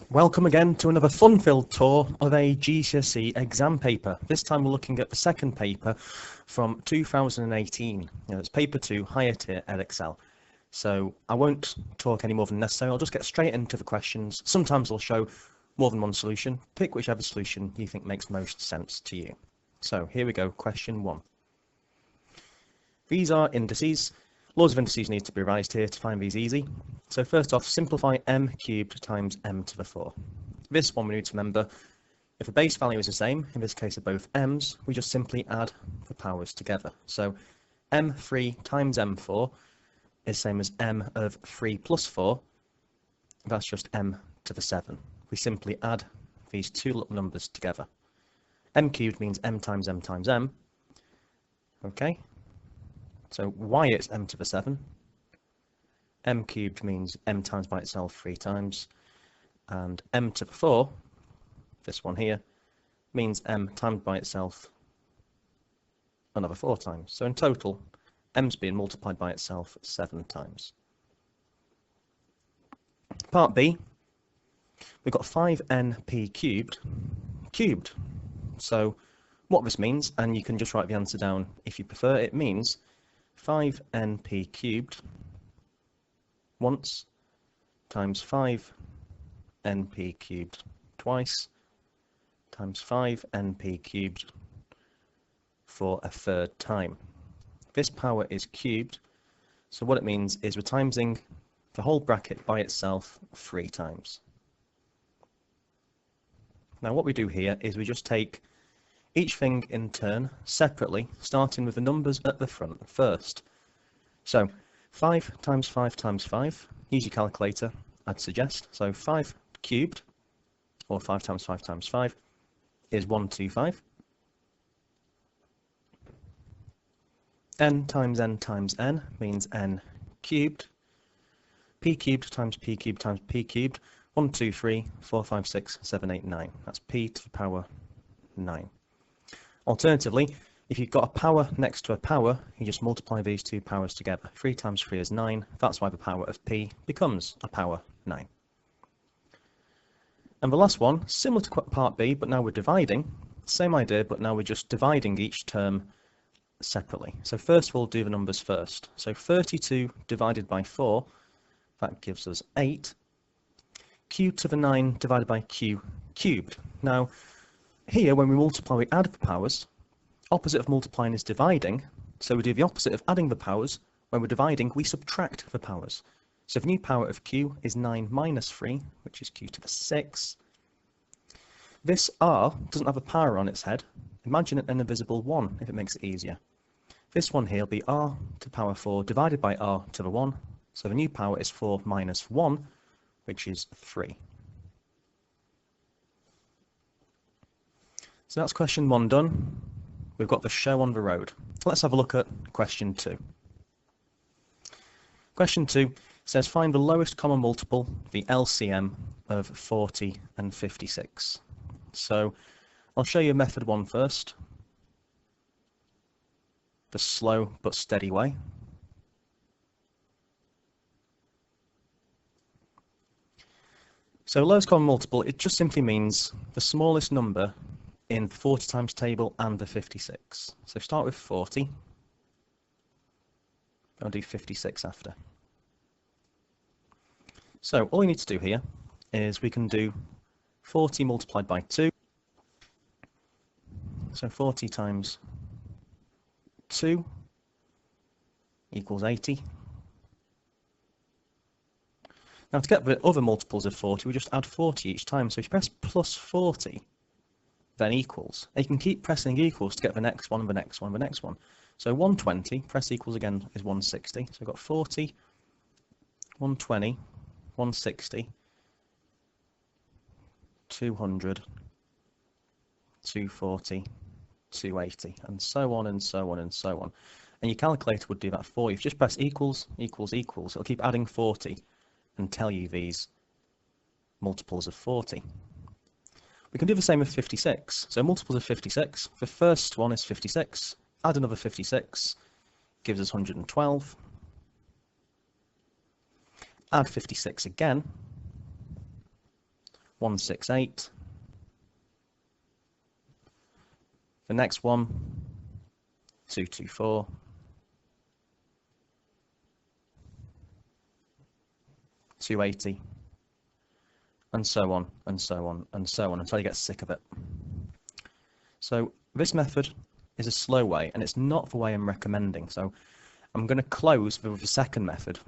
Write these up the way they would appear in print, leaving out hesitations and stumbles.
Welcome again to another fun-filled tour of a GCSE exam paper. This time we're looking at the second paper from 2018. It's paper 2, higher tier Edexcel. So I won't talk any more than necessary. I'll just get straight into the questions. Sometimes I'll show more than one solution. Pick whichever solution you think makes most sense to you. So here we go, question 1. These are indices. Laws of indices need to be revised here to find these easy. So first off, simplify m cubed times m to the 4. This one we need to remember, if the base value is the same, in this case of both m's, we just simply add the powers together. So m3 times m4 is same as m of 3 plus 4. That's just m to the 7. We simply add these two little numbers together. M cubed means m times m times m. Okay. So why it's m to the 7. M cubed means m times by itself 3 times, and m to the 4, this one here, means m times by itself another 4 times. So in total, m's being multiplied by itself 7 times. Part B, we've got 5np cubed. So what this means, and you can just write the answer down if you prefer, it means 5np cubed once times 5np cubed twice times 5np cubed for a third time. This power is cubed, so what it means is we're timesing the whole bracket by itself 3 times. Now what we do here is we just take each thing in turn, separately, starting with the numbers at the front first. So 5 times 5 times 5, use your calculator, I'd suggest. So 5 cubed, or 5 times 5 times 5, is 125. N times n means n cubed. P cubed times p cubed times p cubed, 1, 2, 3, 4, 5, 6, 7, 8, 9. That's p to the power 9. Alternatively, if you've got a power next to a power, you just multiply these two powers together. 3 times 3 is 9. That's why the power of p becomes a power 9. And the last one, similar to part B, but now we're dividing. Same idea, but now we're just dividing each term separately. So first we'll do the numbers first. So 32 divided by 4, that gives us 8. Q to the 9 divided by q cubed. Now, here, when we multiply, we add the powers. Opposite of multiplying is dividing, so we do the opposite of adding the powers. When we're dividing, we subtract the powers. So the new power of q is 9 minus 3, which is q to the 6. This r doesn't have a power on its head. Imagine an invisible 1, if it makes it easier. This one here will be r to the power 4 divided by r to the 1. So the new power is 4 minus 1, which is 3. So that's question 1 done. We've got the show on the road. Let's have a look at question 2. Question 2 says find the lowest common multiple, the LCM, of 40 and 56. So I'll show you method 1 first, the slow but steady way. So lowest common multiple, it just simply means the smallest number in the 40 times table and the 56. So start with 40. I'll do 56 after. So all you need to do here is we can do 40 multiplied by 2. So 40 times 2 equals 80. Now to get the other multiples of 40, we just add 40 each time. So if you press plus 40, then equals. And you can keep pressing equals to get the next one, and the next one, and the next one. So 120, press equals again, is 160. So we've got 40, 120, 160, 200, 240, 280, and so on and so on and so on. And your calculator would do that for you. If you just press equals, equals, equals, it'll keep adding 40 and tell you these multiples of 40. We can do the same with 56. So multiples of 56. The first one is 56. Add another 56. Gives us 112. Add 56 again. 168. The next one, 224. 280, and so on, and so on, and so on, until you get sick of it. So this method is a slow way, and it's not the way I'm recommending. So I'm going to close with the second method,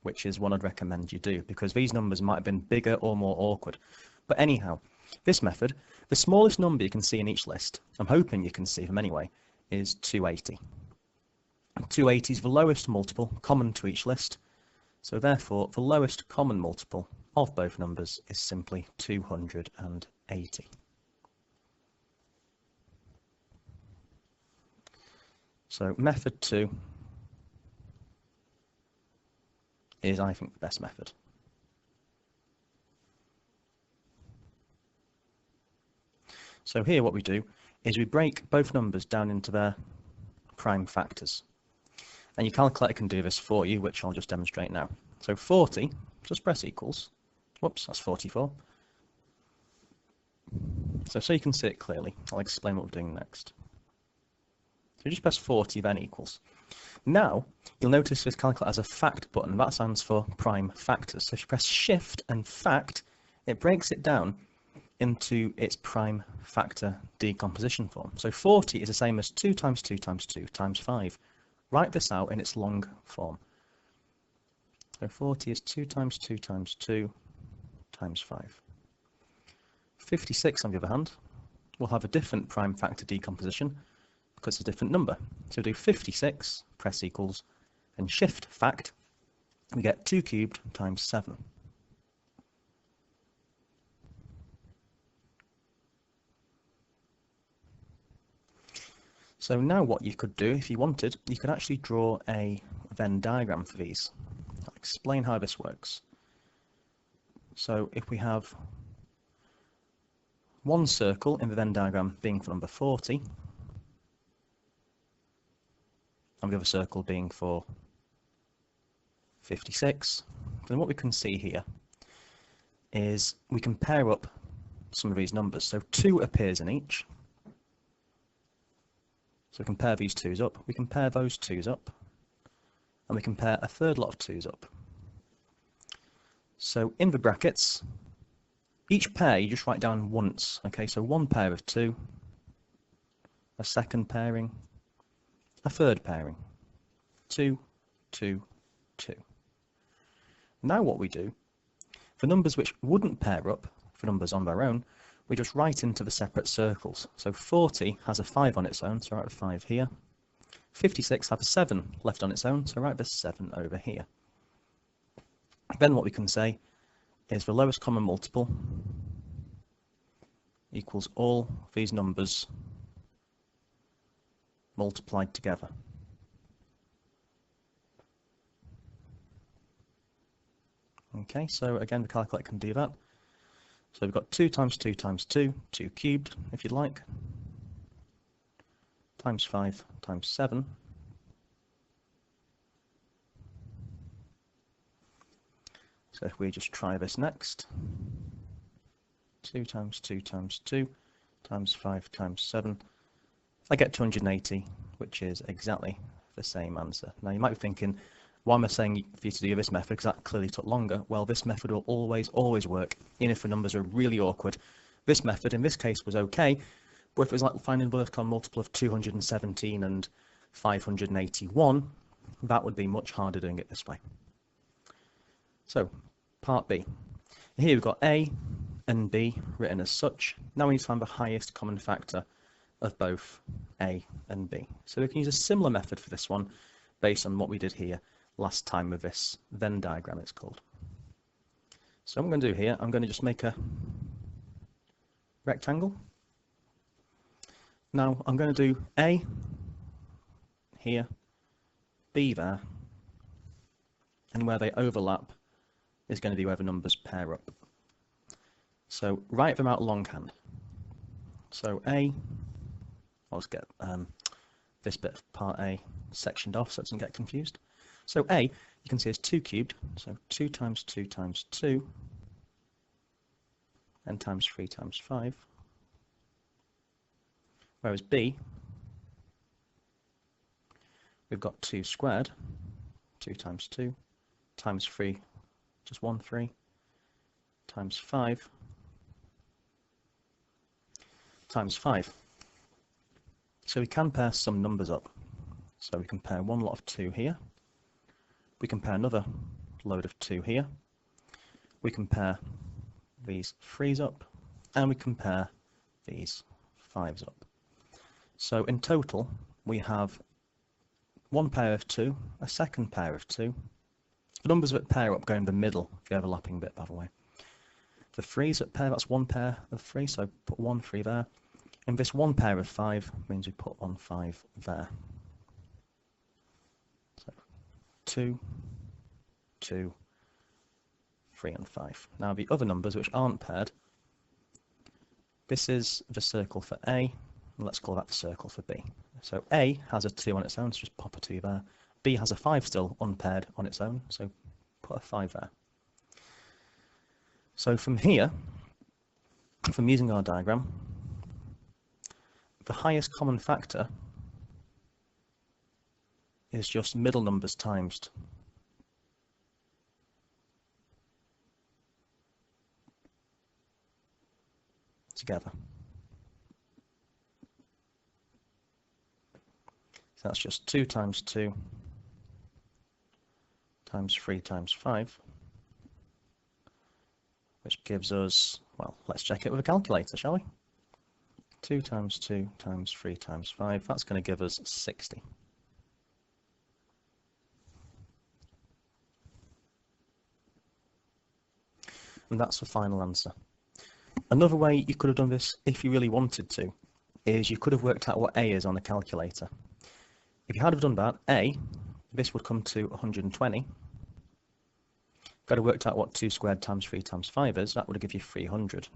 which is one I'd recommend you do, because these numbers might have been bigger or more awkward. But anyhow, this method, the smallest number you can see in each list, I'm hoping you can see them anyway, is 280. 280 is the lowest multiple common to each list. So therefore, the lowest common multiple of both numbers is simply 280. So method 2 is, I think, the best method. So here what we do is we break both numbers down into their prime factors. And your calculator can do this for you, which I'll just demonstrate now. So 40, just press equals. Whoops, that's 44. So you can see it clearly, I'll explain what we're doing next. So just press 40, then equals. Now, you'll notice this calculator has a fact button. That stands for prime factors. So if you press shift and fact, it breaks it down into its prime factor decomposition form. So 40 is the same as 2 times 2 times 2 times 5. Write this out in its long form. So 40 is 2 times 2 times 2 times 5. 56, on the other hand, will have a different prime factor decomposition because it's a different number. So do 56, press equals, and shift fact, we get 2 cubed times 7. So now what you could do, if you wanted, you could actually draw a Venn diagram for these. I'll explain how this works. So if we have one circle in the Venn diagram being for number 40, and the other circle being for 56, then what we can see here is we can pair up some of these numbers. So 2 appears in each. So we can pair these 2's up, we can pair those 2's up, and we can pair a third lot of 2's up. So in the brackets, each pair you just write down once. Okay, so one pair of 2, a second pairing, a third pairing, 2, 2, 2. Now what we do, for numbers which wouldn't pair up, for numbers on their own, we just write into the separate circles. So 40 has a 5 on its own, so write a 5 here. 56 has a 7 left on its own, so write the 7 over here. Then what we can say is the lowest common multiple equals all these numbers multiplied together. Okay, so again the calculator can do that. So we've got 2 times 2 times 2, 2 cubed, if you'd like, times 5 times 7. So if we just try this next, 2 times 2 times 2 times 5 times 7, I get 280, which is exactly the same answer. Now you might be thinking, why am I saying for you to do this method, because that clearly took longer? Well, this method will always work, even if the numbers are really awkward. This method, in this case, was okay, but if it was like finding the lowest common multiple of 217 and 581, that would be much harder doing it this way. So, part B. Here we've got A and B written as such. Now we need to find the highest common factor of both A and B. So we can use a similar method for this one, based on what we did here last time with this Venn diagram, it's called. So what I'm going to do here, I'm going to just make a rectangle. Now I'm going to do A here, B there, and where they overlap is going to be where the numbers pair up. So write them out longhand. So A, I'll just get this bit of part A sectioned off so it doesn't get confused. So A, you can see is 2 cubed, so 2 times 2 times 2 n times 3 times 5. Whereas b, we've got 2 squared, 2 times 2, times 3, just 1 3, times 5, times 5. So we can pair some numbers up. So we can pair one lot of 2 here, we can pair another load of 2 here, we can pair these 3's up, and we can pair these 5's up. So in total we have one pair of 2, a second pair of 2. The numbers that pair up go in the middle, the overlapping bit, by the way. The 3's that pair, that's one pair of 3, so put 1 3 there. And this one pair of 5 means we put 1 5 there. So 2, 2, 3 and 5. Now the other numbers which aren't paired, this is the circle for A, and let's call that the circle for B. So A has a 2 on its own, so just pop a 2 there. B has a 5 still unpaired on its own, so put a 5 there. So from here, from using our diagram, the highest common factor is just middle numbers times. Together. So that's just 2 times 2 times 3 times 5, which gives us, well, let's check it with a calculator, shall we? 2 times 2 times 3 times 5, that's going to give us 60. And that's the final answer. Another way you could have done this, if you really wanted to, is you could have worked out what A is on the calculator. If you had have done that, A, this would come to 120. If you had worked out what 2 squared times 3 times 5 is, that would give you 300.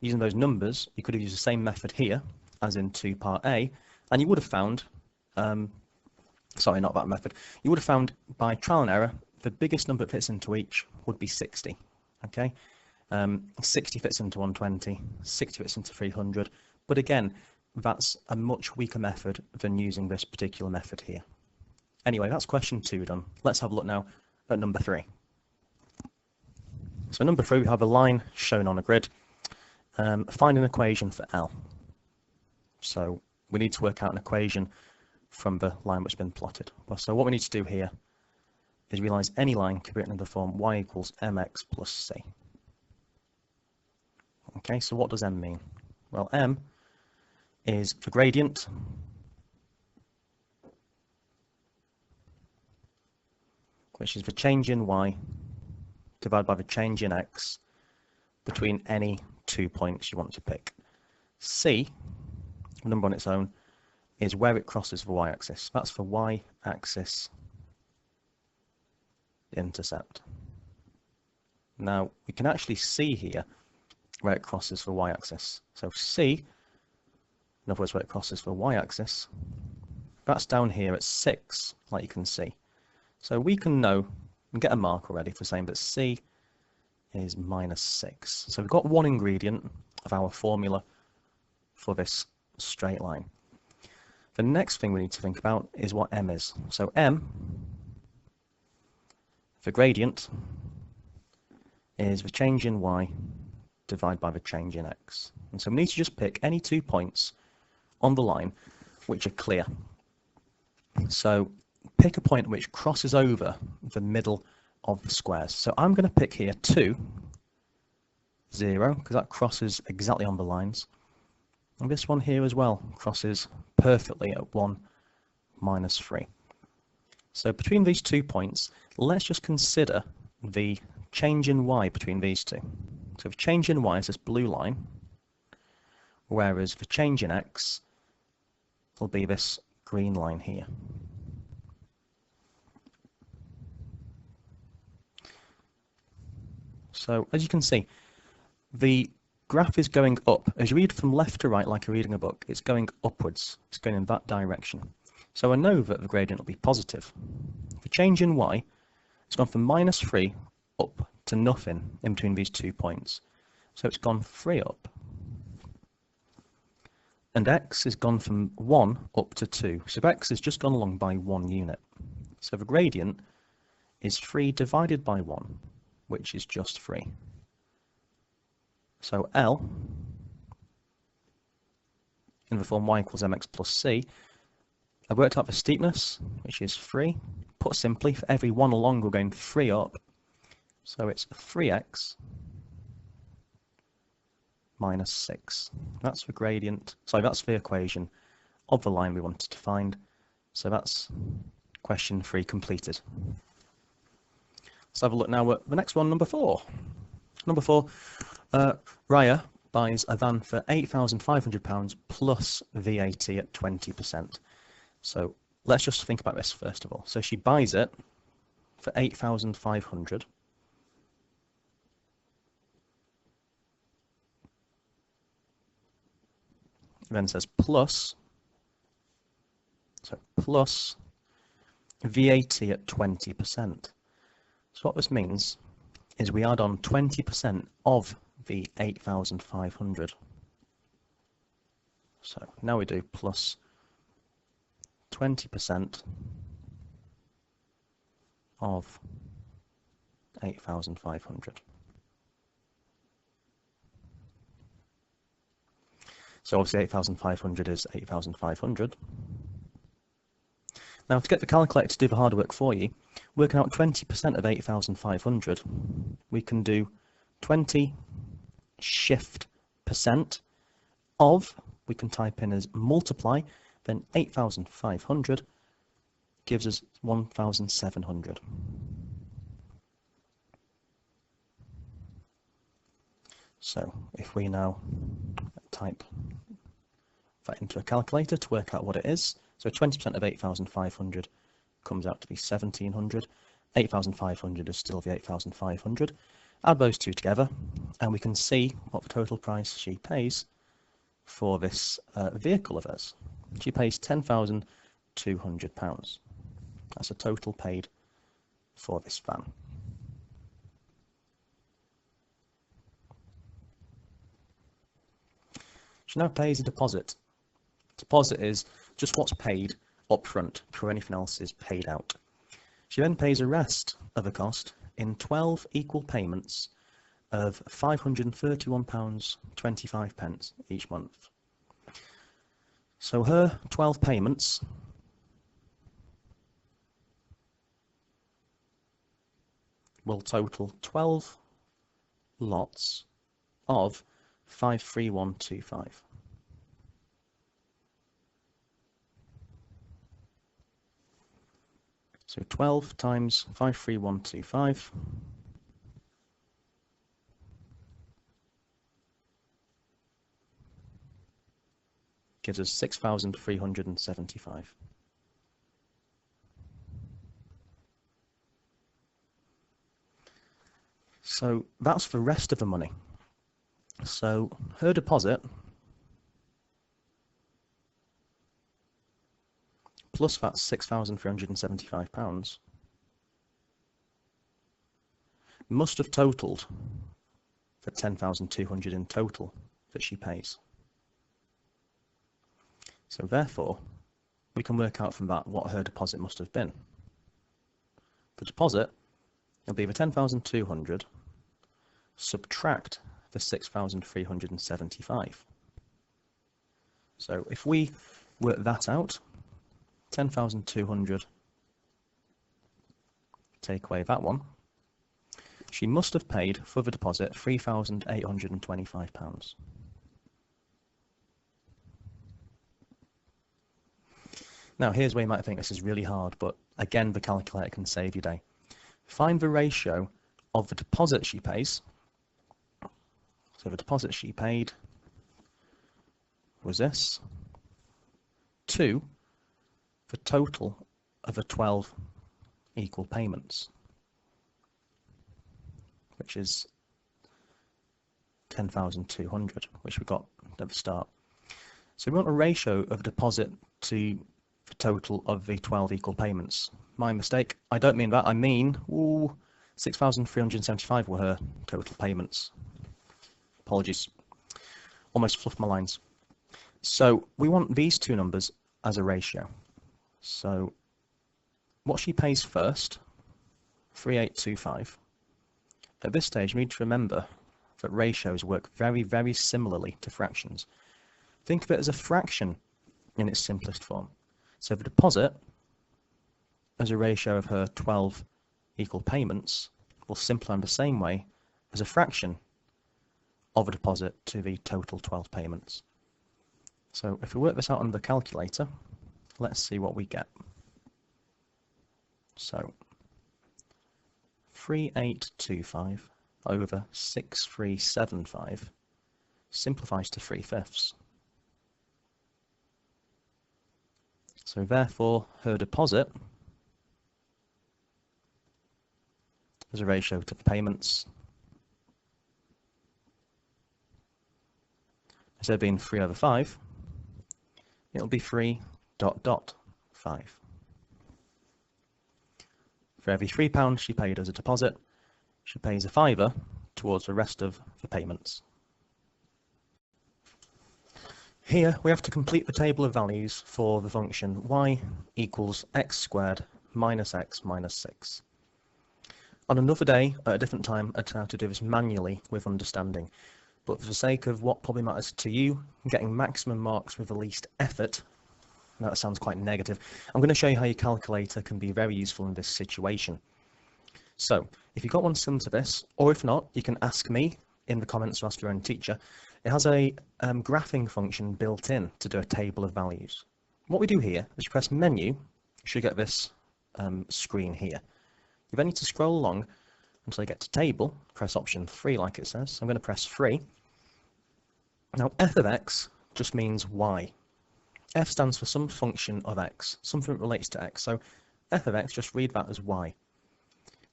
Using those numbers, you could have used the same method here, as in 2 part A, and you would have found, sorry, not that method, you would have found by trial and error, the biggest number that fits into each would be 60, okay? 60 fits into 120, 60 fits into 300, but again, that's a much weaker method than using this particular method here. Anyway, that's question 2 done. Let's have a look now at number 3. So number 3, we have a line shown on a grid. Find an equation for L. So we need to work out an equation from the line which has been plotted. So what we need to do here is realise any line can be written in the form y equals mx plus c. Okay, so what does m mean? Well, m is the gradient which is the change in y divided by the change in x between any 2 points you want to pick. C, the number on its own, is where it crosses the y-axis. That's the y-axis intercept. Now, we can actually see here where it crosses the y-axis. So C, in other words, where it crosses the y-axis, that's down here at 6, like you can see. So we can know and get a mark already for saying that C is minus 6. So we've got one ingredient of our formula for this straight line. The next thing we need to think about is what m is. So m, the gradient, is the change in y divided by the change in x. And so we need to just pick any 2 points on the line which are clear. So pick a point which crosses over the middle of the squares. So I'm going to pick here 2, 0, because that crosses exactly on the lines. And this one here as well crosses perfectly at 1, minus 3. So between these 2 points, let's just consider the change in y between these two. So the change in y is this blue line, whereas the change in x will be this green line here. So as you can see, the graph is going up. As you read from left to right like you're reading a book, it's going upwards. It's going in that direction. So I know that the gradient will be positive. The change in y, it's gone from minus 3 up to nothing in between these 2 points. So it's gone 3 up. And x has gone from 1 up to 2. So x has just gone along by 1 unit. So the gradient is 3 divided by 1, which is just 3. So L, in the form y equals mx plus c, I worked out the steepness, which is 3. Put simply, for every 1 along, we're going 3 up. So it's 3x minus 6. That's the gradient, sorry, that's the equation of the line we wanted to find. So that's question 3 completed. Let's have a look now at the next one, number 4. Number 4, Raya buys a van for £8,500 plus VAT at 20%. So let's just think about this first of all. So she buys it for £8,500. Then says plus VAT at 20%. So what this means is we add on 20% of the 8,500. So now we do plus 20% of 8,500. So obviously 8,500 is 8,500. Now to get the calculator to do the hard work for you, working out 20% of 8,500, we can do 20 shift percent of, we can type in as multiply, then 8,500 gives us 1,700. So if we now type that into a calculator to work out what it is, so 20% of 8,500 comes out to be 1,700. 8,500 is still the 8,500. Add those two together, and we can see what the total price she pays for this vehicle of hers. She pays £10,200. That's a total paid for this van. She now pays a deposit. Deposit is just what's paid up front before anything else is paid out. She then pays the rest of the cost in 12 equal payments of £531.25 each month. So her 12 payments will total 12 lots of 53125. So 12 times 53125 gives us 6,375. So that's the rest of the money. So her deposit plus that £6,375 must have totaled the £10,200 in total that she pays. So therefore, we can work out from that what her deposit must have been. The deposit will be the 10,200 subtract the 6,375. So if we work that out, 10,200 take away that one, she must have paid for the deposit £3,825. Now here's where you might think this is really hard, but again the calculator can save you day. Find the ratio of the deposit she pays. So the deposit she paid was this, to the total of the 12 equal payments, which is 10,200, which we got at the start. So we want a ratio of deposit to the total of the 12 equal payments. My mistake, I don't mean that, I mean 6,375 were her total payments. Apologies, almost fluffed my lines. So we want these two numbers as a ratio. So what she pays first, 3825. At this stage, we need to remember that ratios work very, very similarly to fractions. Think of it as a fraction in its simplest form. So the deposit, as a ratio of her 12 equal payments, will simplify in the same way as a fraction of a deposit to the total 12 payments. So if we work this out on the calculator, let's see what we get. So 3825 over 6375 simplifies to 3/5. So therefore her deposit as a ratio to the payments, instead of being 3/5, it'll be 3.5. For every £3 she paid as a deposit, she pays a fiver towards the rest of the payments. Here we have to complete the table of values for the function y equals x squared minus x minus 6. On another day, at a different time, I'd try to do this manually with understanding, but for the sake of what probably matters to you, getting maximum marks with the least effort, that sounds quite negative, I'm going to show you how your calculator can be very useful in this situation. So, if you've got one similar to this, or if not, you can ask me in the comments or ask your own teacher. It has a graphing function built in to do a table of values. What we do here is you press menu, you should get this screen here. You then need to scroll along until you get to table, press option 3 like it says. I'm going to press 3. Now f of x just means y. F stands for some function of x, something that relates to x. So f of x, just read that as y.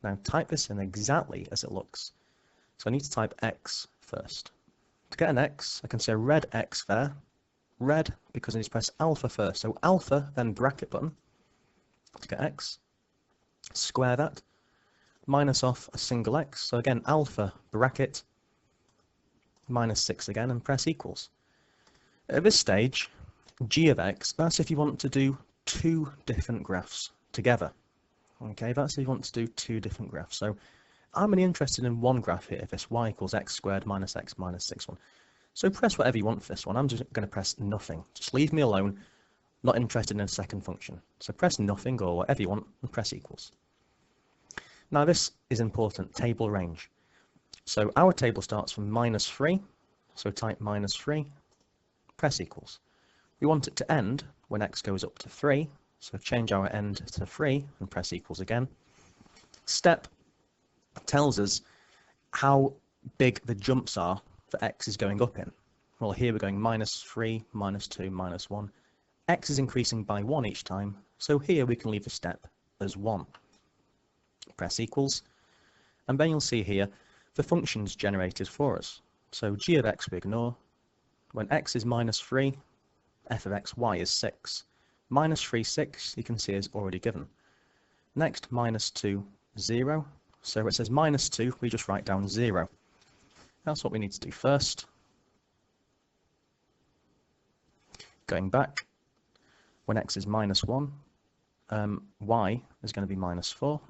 Now type this in exactly as it looks. So I need to type x first. To get an x, I can say red x there. Red because I need to press alpha first. So alpha, then bracket button to get x. Square that. Minus off a single x. So again, alpha bracket minus 6 again and press equals. At this stage, g of x, that's if you want to do two different graphs together. Okay, that's if you want to do two different graphs. So I'm only interested in one graph here, this y equals x squared minus x minus 6 one. So press whatever you want for this one. I'm just going to press nothing. Just leave me alone, not interested in a second function. So press nothing or whatever you want and press equals. Now this is important, table range. So our table starts from -3, so type -3, press equals. We want it to end when x goes up to 3, so change our end to 3 and press equals again. Step tells us how big the jumps are that x is going up in. Well, here we're going -3, -2, -1. X is increasing by 1 each time, so here we can leave the step as 1. Press equals, and then you'll see here the functions generated for us. So g of x we ignore. When x is -3, f of x, y is 6. -3, 6, you can see is already given. Next, -2, 0. So where it says -2, we just write down 0. That's what we need to do first. Going back, when x is -1, y is going to be -4.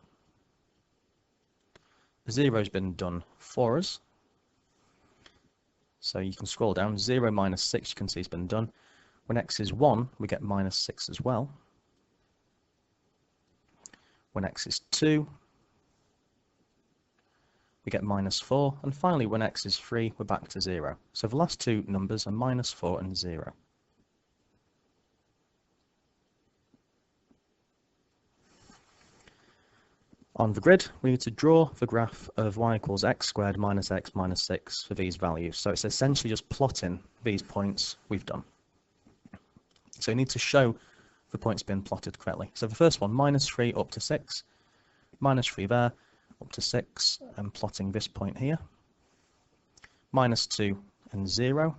0's been done for us. So you can scroll down, 0 minus 6 you can see has been done. When x is 1, we get -6 as well. When x is 2, we get -4. And finally, when x is 3, we're back to 0. So the last two numbers are -4 and 0. On the grid, we need to draw the graph of y equals x squared minus x minus 6 for these values. So it's essentially just plotting these points we've done. So you need to show the points being plotted correctly. So the first one, -3 up to 6, -3 there, up to 6, and plotting this point here. -2 and 0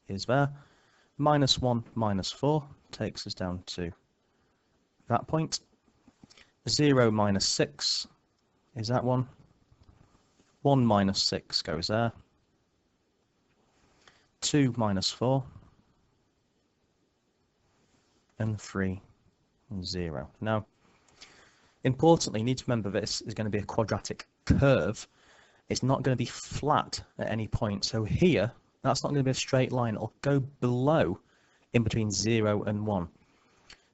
is there. -1, -4 takes us down to that point. 0 minus 6 is that one. 1 minus 6 goes there. 2 minus 4. And 3, 0. Now, importantly, you need to remember this is going to be a quadratic curve. It's not going to be flat at any point. So here, that's not going to be a straight line. It'll go below in between 0 and 1.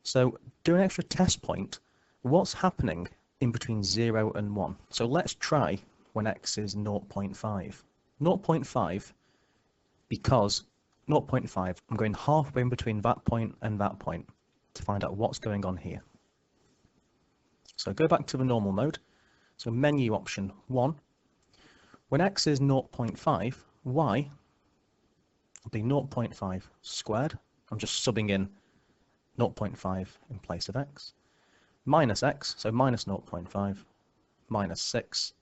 So do an extra test point. What's happening in between 0 and 1? So let's try when x is 0.5. 0.5, because 0.5, I'm going halfway in between that point and that point to find out what's going on here. So go back to the normal mode. So menu option 1. When x is 0.5, y will be 0.5 squared. I'm just subbing in 0.5 in place of x. Minus x, so minus 0.5, minus 6.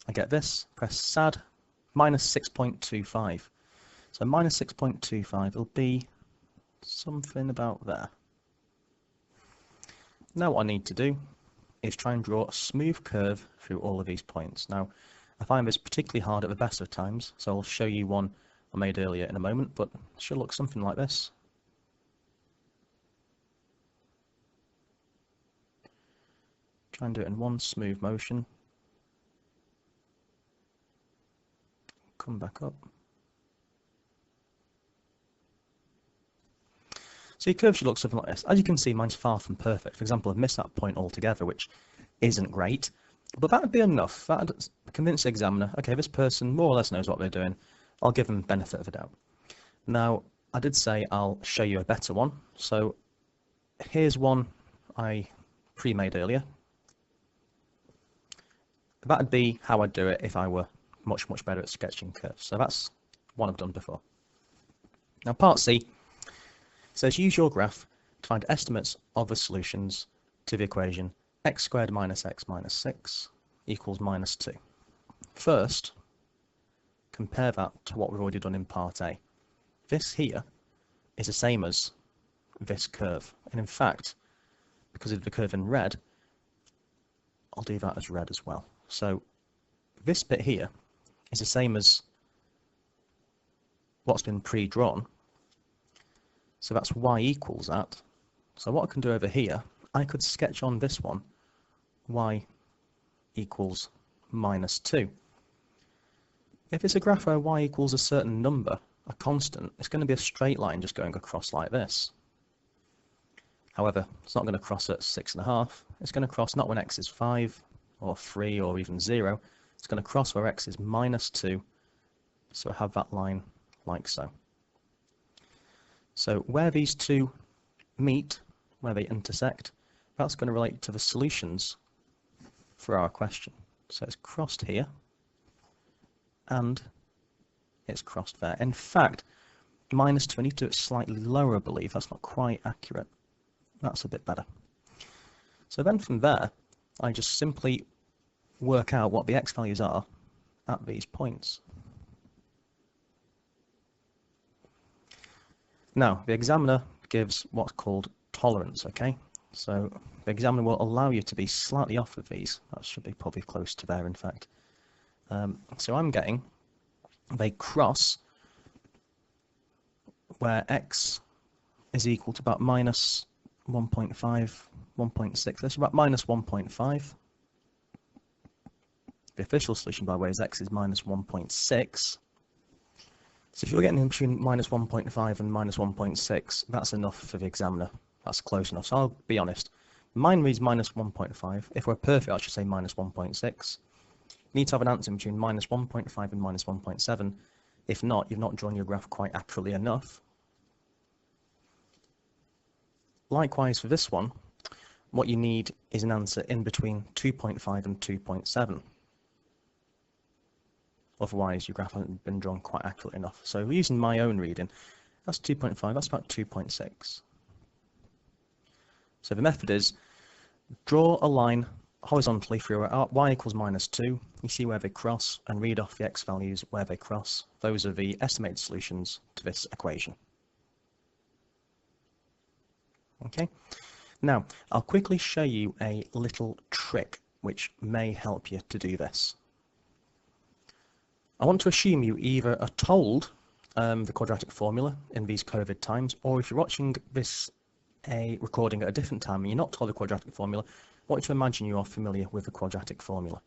I get this, press SAD, minus 6.25. So minus 6.25 will be something about there. Now what I need to do is try and draw a smooth curve through all of these points. Now, I find this particularly hard at the best of times, so I'll show you one I made earlier in a moment, but it should look something like this. Try and do it in one smooth motion. Come back up. So your curve should look something like this. As you can see, mine's far from perfect. For example, I've missed that point altogether, which isn't great. But that would be enough. That would convince the examiner, okay, this person more or less knows what they're doing. I'll give them benefit of the doubt. Now, I did say I'll show you a better one. So here's one I pre-made earlier. That would be how I'd do it if I were much, much better at sketching curves. So that's one I've done before. Now, part C says use your graph to find estimates of the solutions to the equation x squared minus x minus 6 equals minus 2. First, compare that to what we've already done in part A. This here is the same as this curve. And in fact, because of the curve in red, I'll do that as red as well. So this bit here is the same as what's been pre-drawn. So that's y equals that. So what I can do over here, I could sketch on this one y equals minus 2. If it's a graph where y equals a certain number, a constant, it's going to be a straight line just going across like this. However, it's not going to cross at 6.5. It's going to cross not when x is 5 or 3 or even 0. It's going to cross where x is minus 2. So I have that line like so. So where these two meet, where they intersect, that's going to relate to the solutions for our question. So it's crossed here, and it's crossed there. In fact, minus 2, I need to do it slightly lower, I believe. That's not quite accurate. That's a bit better. So then from there, I just simply work out what the x values are at these points. Now, the examiner gives what's called tolerance, okay? So the examiner will allow you to be slightly off of these. That should be probably close to there, in fact. So I'm getting they cross where x is equal to about minus 1.5, 1.6. That's about minus 1.5. The official solution, by the way, is x is minus 1.6. So if you're getting in between minus 1.5 and minus 1.6, that's enough for the examiner. That's close enough. So I'll be honest. Mine reads minus 1.5. If we're perfect, I should say minus 1.6. You need to have an answer between minus 1.5 and minus 1.7. If not, you've not drawn your graph quite accurately enough. Likewise for this one, what you need is an answer in between 2.5 and 2.7. Otherwise, your graph hasn't been drawn quite accurately enough. So using my own reading, that's 2.5, that's about 2.6. So the method is draw a line horizontally through y equals minus 2. You see where they cross and read off the x values where they cross. Those are the estimated solutions to this equation. Okay. Now, I'll quickly show you a little trick which may help you to do this. I want to assume you either are told the quadratic formula in these COVID times, or if you're watching this recording at a different time and you're not told the quadratic formula, I want you to imagine you are familiar with the quadratic formula.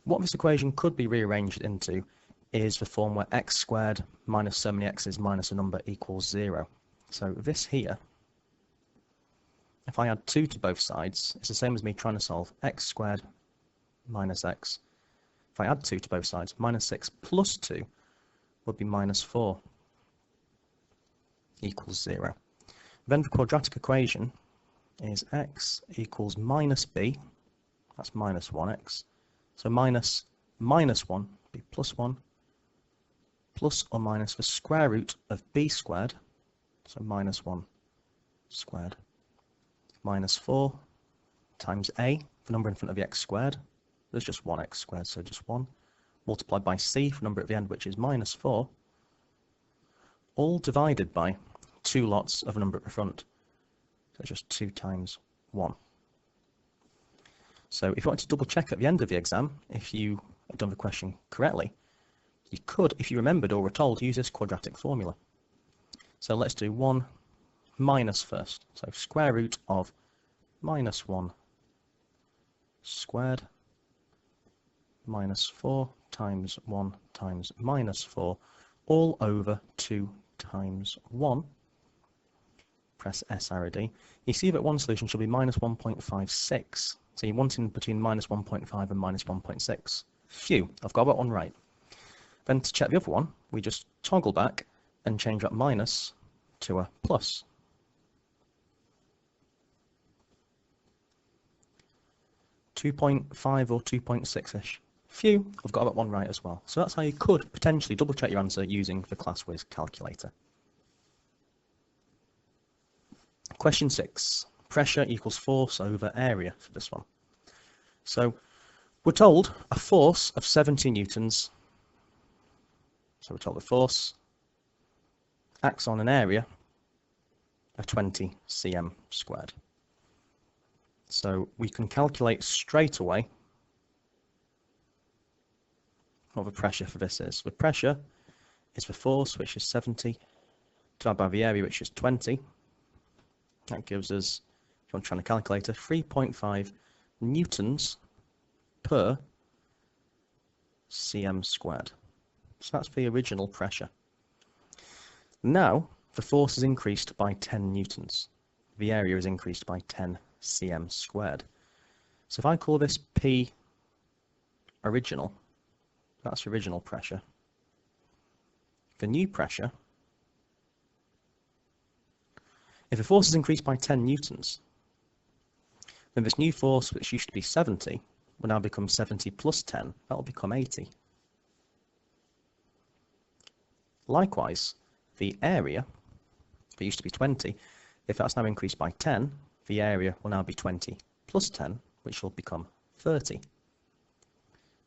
What this equation could be rearranged into is the form where x squared minus so many x's minus a number equals 0. So this here, if I add 2 to both sides, it's the same as me trying to solve x squared minus x. If I add 2 to both sides, minus 6 plus 2 would be minus 4 equals 0. Then the quadratic equation is x equals minus b, that's minus 1x. So minus 1 be plus 1, plus or minus the square root of b squared, so minus 1 squared, minus 4 times a, the number in front of the x squared, there's just 1x squared, so just 1, multiplied by c, the number at the end, which is minus 4, all divided by 2 lots of a number at the front, so just 2 times 1. So if you want to double check at the end of the exam, if you have done the question correctly, you could, if you remembered or were told, use this quadratic formula. So let's do 1 minus first. So square root of minus 1 squared minus 4 times 1 times minus 4 all over 2 times 1. Press S arrow D. You see that one solution should be minus 1.56. So you're wanting between minus 1.5 and minus 1.6. Phew, I've got that one right. Then to check the other one, we just toggle back and change that minus to a plus. .5 or 2.6-ish. Phew, I've got that one right as well. So that's how you could potentially double check your answer using the ClassWiz calculator. Question 6. Pressure equals force over area for this one. So we're told a force of 70 newtons. So we're told the force acts on an area of 20 cm squared. So we can calculate straight away what the pressure for this is. The pressure is the force, which is 70, divided by the area, which is 20. That gives us, if I'm trying to calculate, 3.5 newtons per cm squared. So that's the original pressure. Now the force is increased by 10 newtons. The area is increased by 10 cm squared. So if I call this P original, that's original pressure. The new pressure, if the force is increased by 10 newtons, then this new force, which used to be 70, will now become 70 plus 10. That will become 80. Likewise, the area, that used to be 20, if that's now increased by 10, the area will now be 20 plus 10, which will become 30.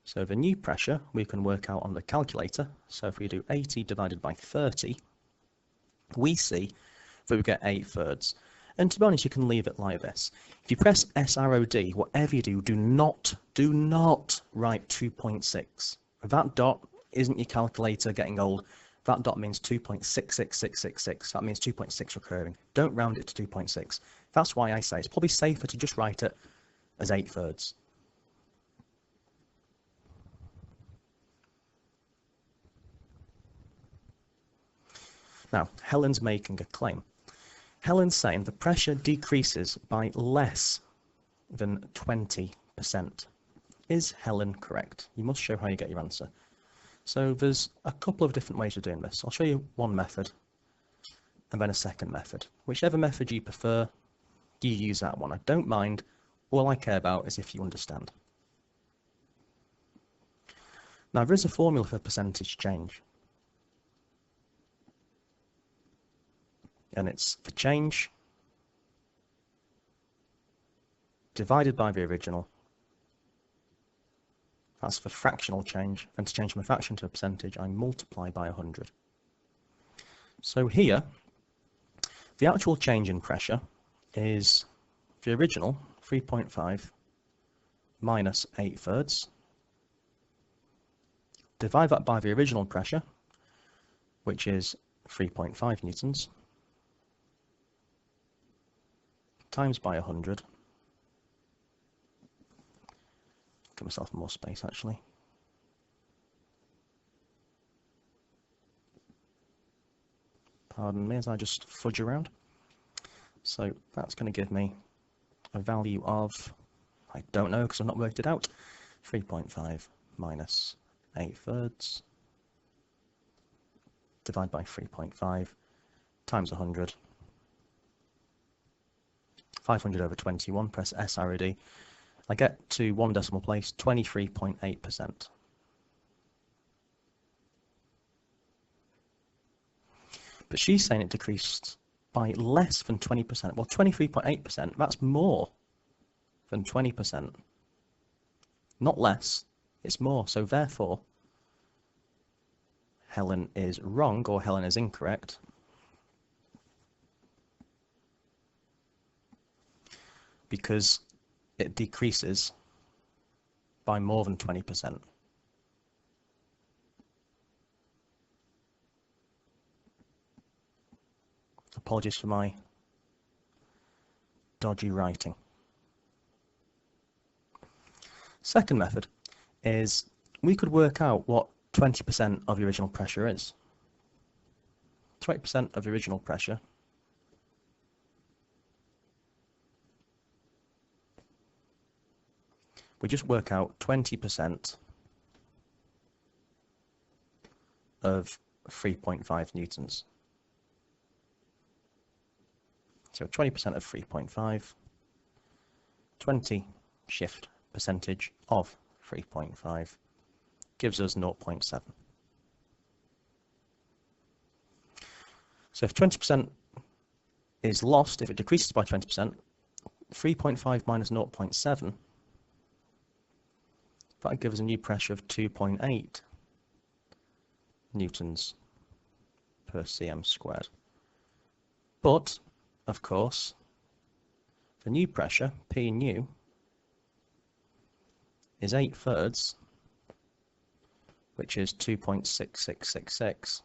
So the new pressure we can work out on the calculator. So if we do 80 divided by 30, we see that we get 8/3. And to be honest, you can leave it like this. If you press S arrow D, whatever you do, do not write 2.6. That dot isn't your calculator getting old. That dot means 2.66666. That means 2.6 recurring. Don't round it to 2.6. That's why I say it's probably safer to just write it as 8/3. Now, Helen's making a claim. Helen's saying the pressure decreases by less than 20%. Is Helen correct? You must show how you get your answer. So there's a couple of different ways of doing this. I'll show you one method and then a second method. Whichever method you prefer, you use that one. I don't mind. All I care about is if you understand. Now there is a formula for percentage change. And it's the change divided by the original. That's for fractional change, and to change from a fraction to a percentage, I multiply by 100. So here, the actual change in pressure is the original 3.5 minus 8/3 divide that by the original pressure, which is 3.5 newtons, times by 100. Give myself more space actually. Pardon me as I just fudge around. So that's going to give me a value of, I don't know because I've not worked it out, 3.5 minus 8/3 divided by 3.5 times 100. 500 over 21, press SRD. I get to one decimal place, 23.8%. But she's saying it decreased by less than 20%. Well, 23.8%, that's more than 20%. Not less, it's more. So therefore, Helen is wrong, or Helen is incorrect. Because it decreases by more than 20%. Apologies for my dodgy writing. Second method is we could work out what 20% of the original pressure is. 20% of the original pressure we just work out 20% of 3.5 newtons. So 20% of 3.5, 20 shift percentage of 3.5 gives us 0.7. So if 20% is lost, if it decreases by 20%, 3.5 minus 0.7, that gives us a new pressure of 2.8 newtons per cm squared. But, of course, the new pressure, P new, is 8/3, which is 2.6666.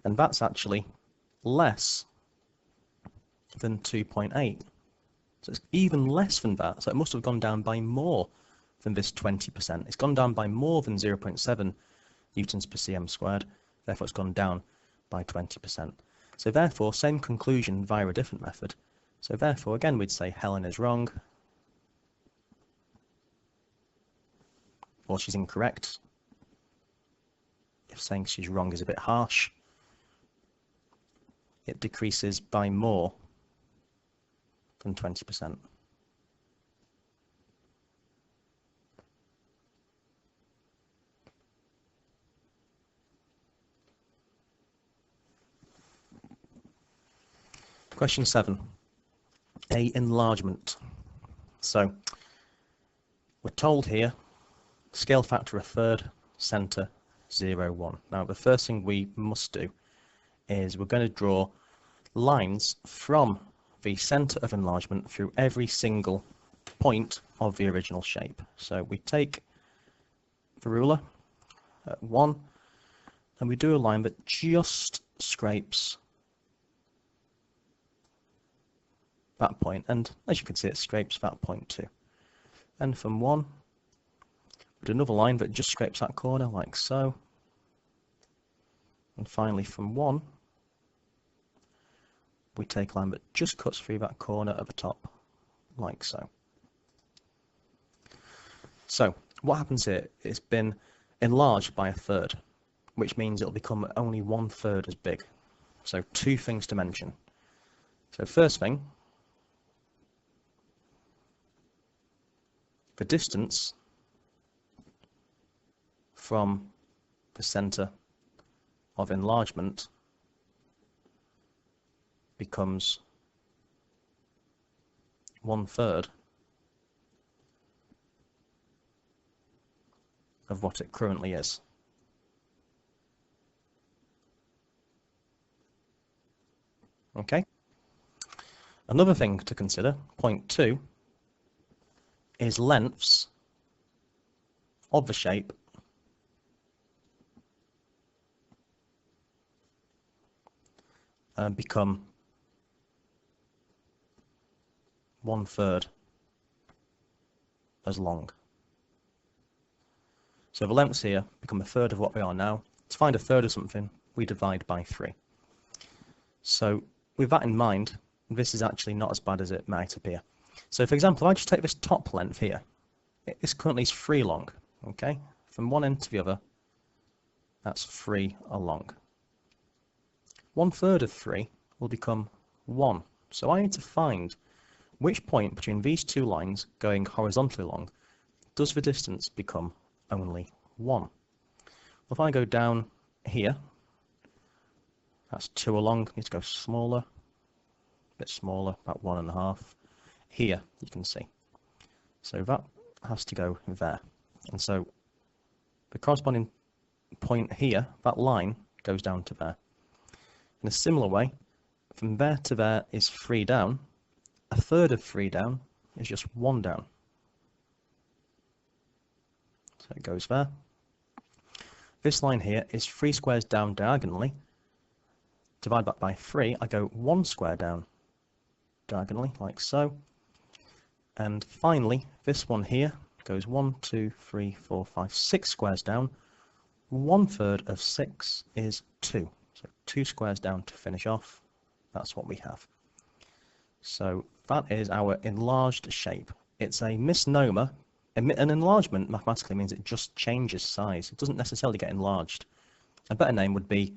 And that's actually less than 2.8. So it's even less than that. So it must have gone down by more than this 20%. It's gone down by more than 0.7 newtons per cm squared. Therefore, it's gone down by 20%. So therefore, same conclusion via a different method. So therefore, again, we'd say Helen is wrong, or she's incorrect. If saying she's wrong is a bit harsh, it decreases by more than 20%. Question 7, a enlargement. So we're told here, scale factor 1/3, centre 0, 1. Now the first thing we must do is we're going to draw lines from the centre of enlargement through every single point of the original shape. So we take the ruler at 1 and we do a line that just scrapes that point, and as you can see it scrapes that point too. And from 1 we do another line that just scrapes that corner like so, and finally from 1 we take a line that just cuts through that corner at the top like so. So what happens here, it's been enlarged by 1/3, which means it'll become only 1/3 as big. So two things to mention. So first thing, the distance from the centre of enlargement becomes 1/3 of what it currently is. Okay. Another thing to consider, point 2, is lengths of the shape become 1/3 as long. So the lengths here become 1/3 of what they are now. To find 1/3 of something, we divide by 3. So with that in mind, this is actually not as bad as it might appear. So for example, if I just take this top length here, this currently is 3 long, okay? From one end to the other, that's 3 along. 1/3 of 3 will become 1. So I need to find which point between these two lines going horizontally along does the distance become only 1. Well, if I go down here, that's 2 along, need to go smaller, a bit smaller, about 1.5. Here, you can see. So that has to go there. And so the corresponding point here, that line, goes down to there. In a similar way, from there to there is 3 down. 1/3 of 3 down is just 1 down. So it goes there. This line here is 3 squares down diagonally. Divide that by 3, I go 1 square down diagonally, like so. And finally, this one here goes 1, 2, 3, 4, 5, 6 squares down. 1/3 of 6 is 2. So 2 squares down to finish off. That's what we have. So that is our enlarged shape. It's a misnomer. An enlargement mathematically means it just changes size. It doesn't necessarily get enlarged. A better name would be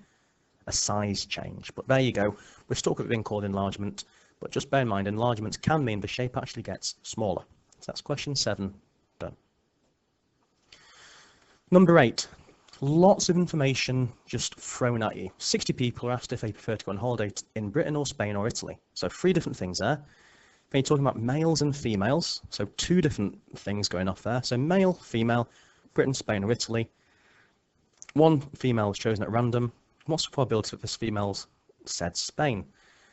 a size change. But there you go. We're stuck with being called enlargement. But just bear in mind, enlargements can mean the shape actually gets smaller. So that's question 7 done. Number 8. Lots of information just thrown at you. 60 people are asked if they prefer to go on holiday in Britain or Spain or Italy. So 3 different things there. Then you're talking about males and females. So 2 different things going off there. So male, female, Britain, Spain or Italy. 1 female was chosen at random. What's the probability that this female's said Spain?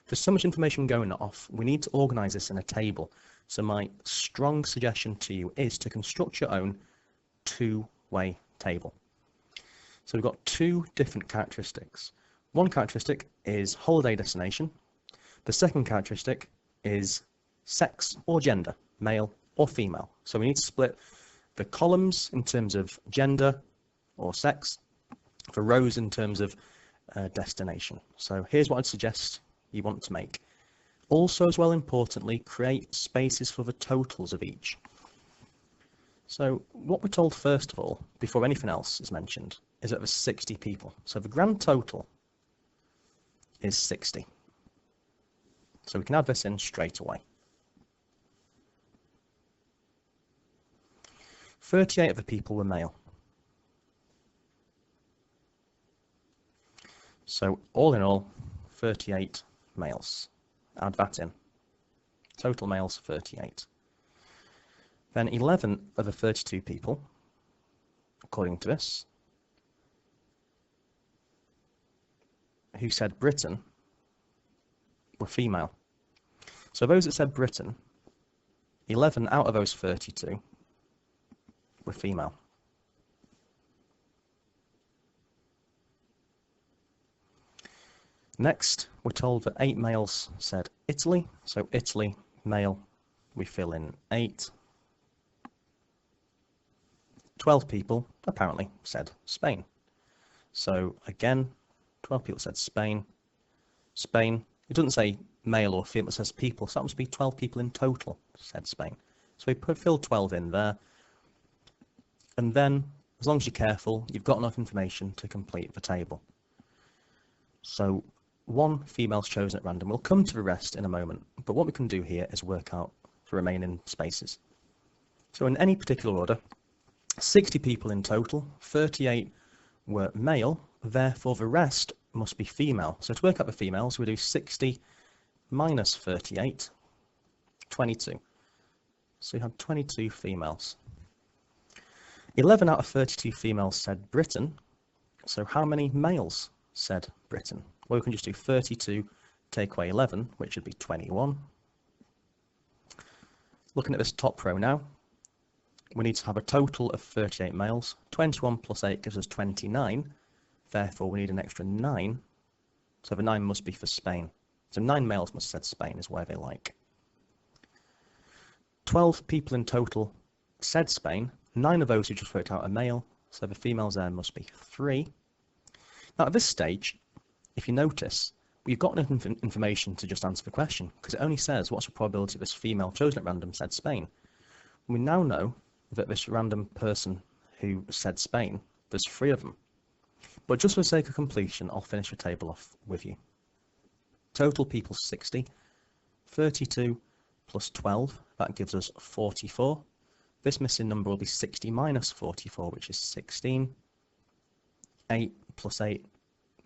There's so much information going off, we need to organise this in a table. So my strong suggestion to you is to construct your own 2-way table. So we've got 2 different characteristics. One characteristic is holiday destination. The second characteristic is sex or gender, male or female. So we need to split the columns in terms of gender or sex, the rows in terms of destination. So here's what I'd suggest you want to make. Also, as well importantly, create spaces for the totals of each. So what we're told first of all, before anything else is mentioned, is that there's 60 people. So the grand total is 60. So we can add this in straight away. 38 of the people were male. So all in all, 38 males. Add that in. Total males 38. Then 11 of the 32 people, according to this, who said Britain, were female. So those that said Britain, 11 out of those 32 were female. Next, we're told that 8 males said Italy. So Italy, male, we fill in 8. 12 people apparently said Spain. So again, 12 people said Spain. Spain, it doesn't say male or female, it says people. So that must be 12 people in total said Spain. So we fill 12 in there. And then, as long as you're careful, you've got enough information to complete the table. So 1 female's chosen at random. We'll come to the rest in a moment, but what we can do here is work out the remaining spaces. So in any particular order, 60 people in total, 38 were male, therefore the rest must be female. So to work out the females, we do 60 minus 38, 22. So you have 22 females. 11 out of 32 females said Britain. So how many males said Britain? Well, we can just do 32, take away 11, which would be 21. Looking at this top row now, we need to have a total of 38 males. 21 plus 8 gives us 29. Therefore, we need an extra 9. So the 9 must be for Spain. So 9 males must have said Spain is where they like. 12 people in total said Spain. 9 of those who just worked out are male. So the females there must be 3. Now at this stage, if you notice, we've got enough information to just answer the question, because it only says what's the probability this female chosen at random said Spain. We now know that this random person who said Spain, there's 3 of them. But just for the sake of completion, I'll finish the table off with you. Total people 60, 32 plus 12, that gives us 44. This missing number will be 60 minus 44, which is 16. 8 plus 8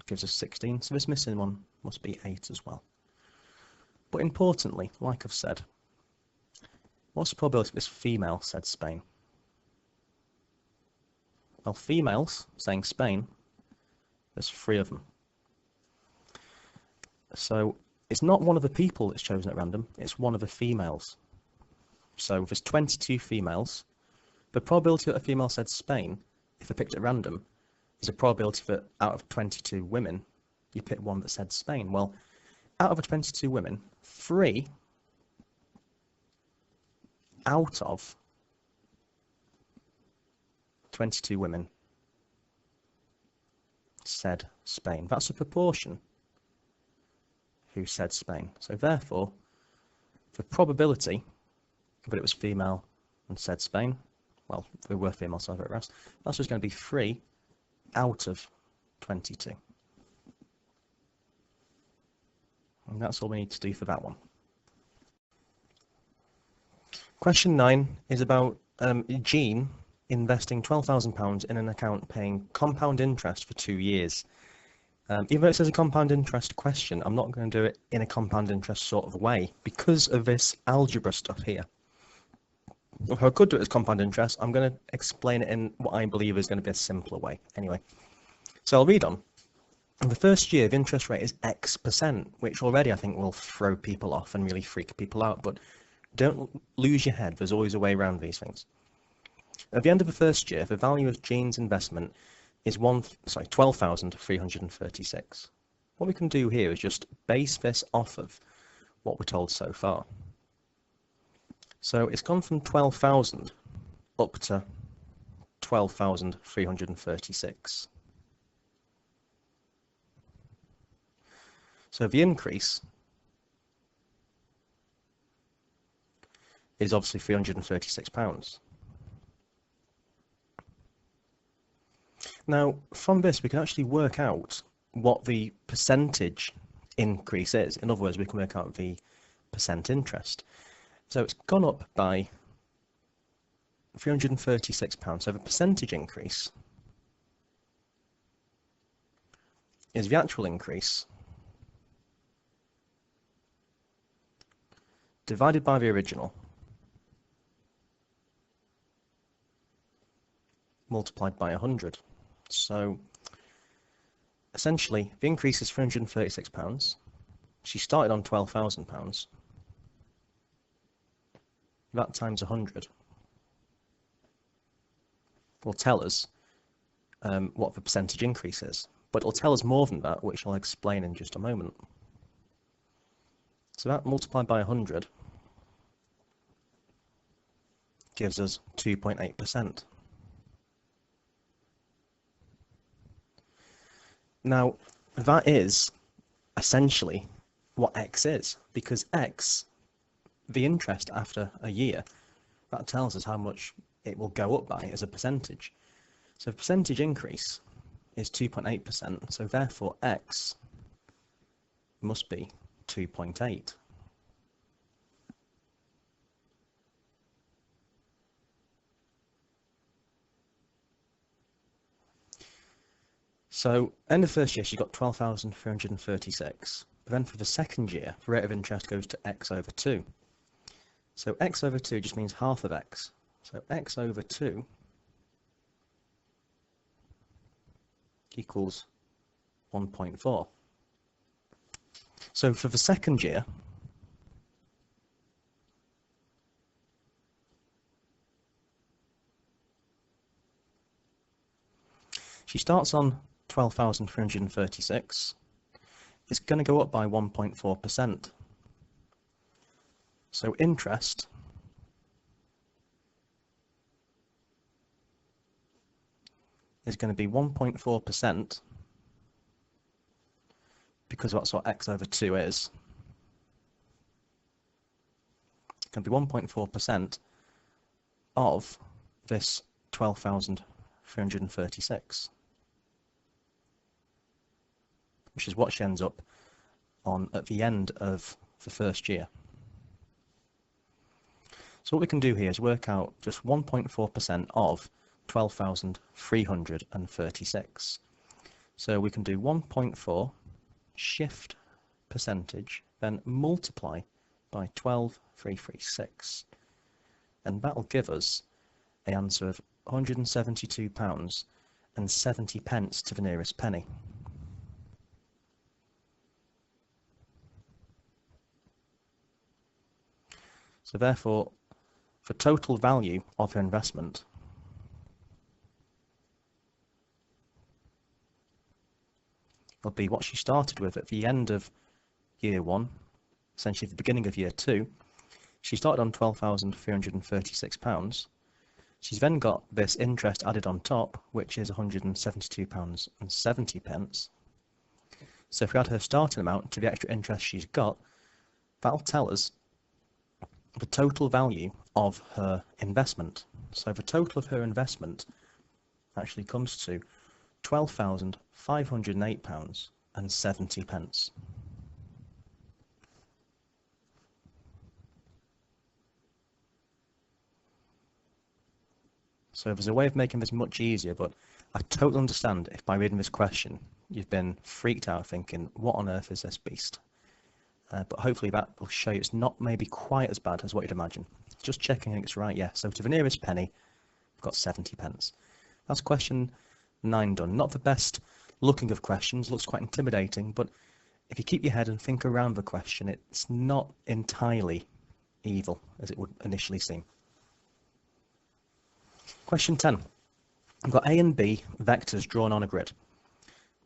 gives us 16, so this missing one must be 8 as well. But importantly, like I've said, what's the probability this female said Spain? Well, females saying Spain, there's 3 of them. So it's not one of the people that's chosen at random, it's one of the females. So there's 22 females. The probability that a female said Spain, if they're picked at random, is a probability that out of 22 women, you pick one that said Spain. Well, out of the 22 women, 3 out of 22 women said Spain. That's a proportion who said Spain. So therefore, the probability that it was female and said Spain, well, they were female, so I've rest, that's just going to be 3 out of 22. And that's all we need to do for that one. Question 9 is about Jean investing £12,000 in an account paying compound interest for 2 years. Even though it says a compound interest question, I'm not going to do it in a compound interest sort of way because of this algebra stuff here. If I could do it as compound interest, I'm going to explain it in what I believe is going to be a simpler way. Anyway, so I'll read on. In the first year, the interest rate is X%, which already I think will throw people off and really freak people out, but don't lose your head. There's always a way around these things. At the end of the first year, the value of Jean's investment is 12,336. What we can do here is just base this off of what we're told so far. So it's gone from 12,000 up to 12,336. So the increase is obviously £336. Now, from this, we can actually work out what the percentage increase is. In other words, we can work out the percent interest. So it's gone up by £336. So the percentage increase is the actual increase divided by the original multiplied by 100. So essentially, the increase is £336. She started on £12,000. That times 100 will tell us what the percentage increase is. But it'll tell us more than that, which I'll explain in just a moment. So that multiplied by 100 gives us 2.8%. Now, that is essentially what X is, because X, the interest after a year, that tells us how much it will go up by as a percentage. So the percentage increase is 2.8%, so therefore X must be 2.8. So, end of first year, she got 12,336. But then for the second year, the rate of interest goes to X over 2. So X over 2 just means half of X. So X over 2 equals 1.4. So for the second year, She starts on 12,336. It's going to go up by 1.4%. So interest is going to be 1.4% because that's what x over 2 is. It's going to be 1.4% of this 12,336, which is what she ends up on at the end of the first year. So what we can do here is work out just 1.4% of 12,336. So we can do 1.4 shift percentage, then multiply by 12,336. And that'll give us an answer of £172.70 to the nearest penny. So therefore, the total value of her investment will be what she started with at the end of year 1, essentially the beginning of year 2. She started on £12,336. She's then got this interest added on top, which is £172.70. So if we add her starting amount to the extra interest she's got, that'll tell us the total value of her investment. So the total of her investment actually comes to £12,508.70. So there's a way of making this much easier, but I totally understand if by reading this question you've been freaked out thinking, what on earth is this beast? But hopefully that will show you it's not maybe quite as bad as what you'd imagine. Just checking it's right, yeah. So to the nearest penny, we've got 70p. That's question 9 done. Not the best looking of questions, looks quite intimidating, but if you keep your head and think around the question, it's not entirely evil as it would initially seem. Question 10. I've got A and B vectors drawn on a grid.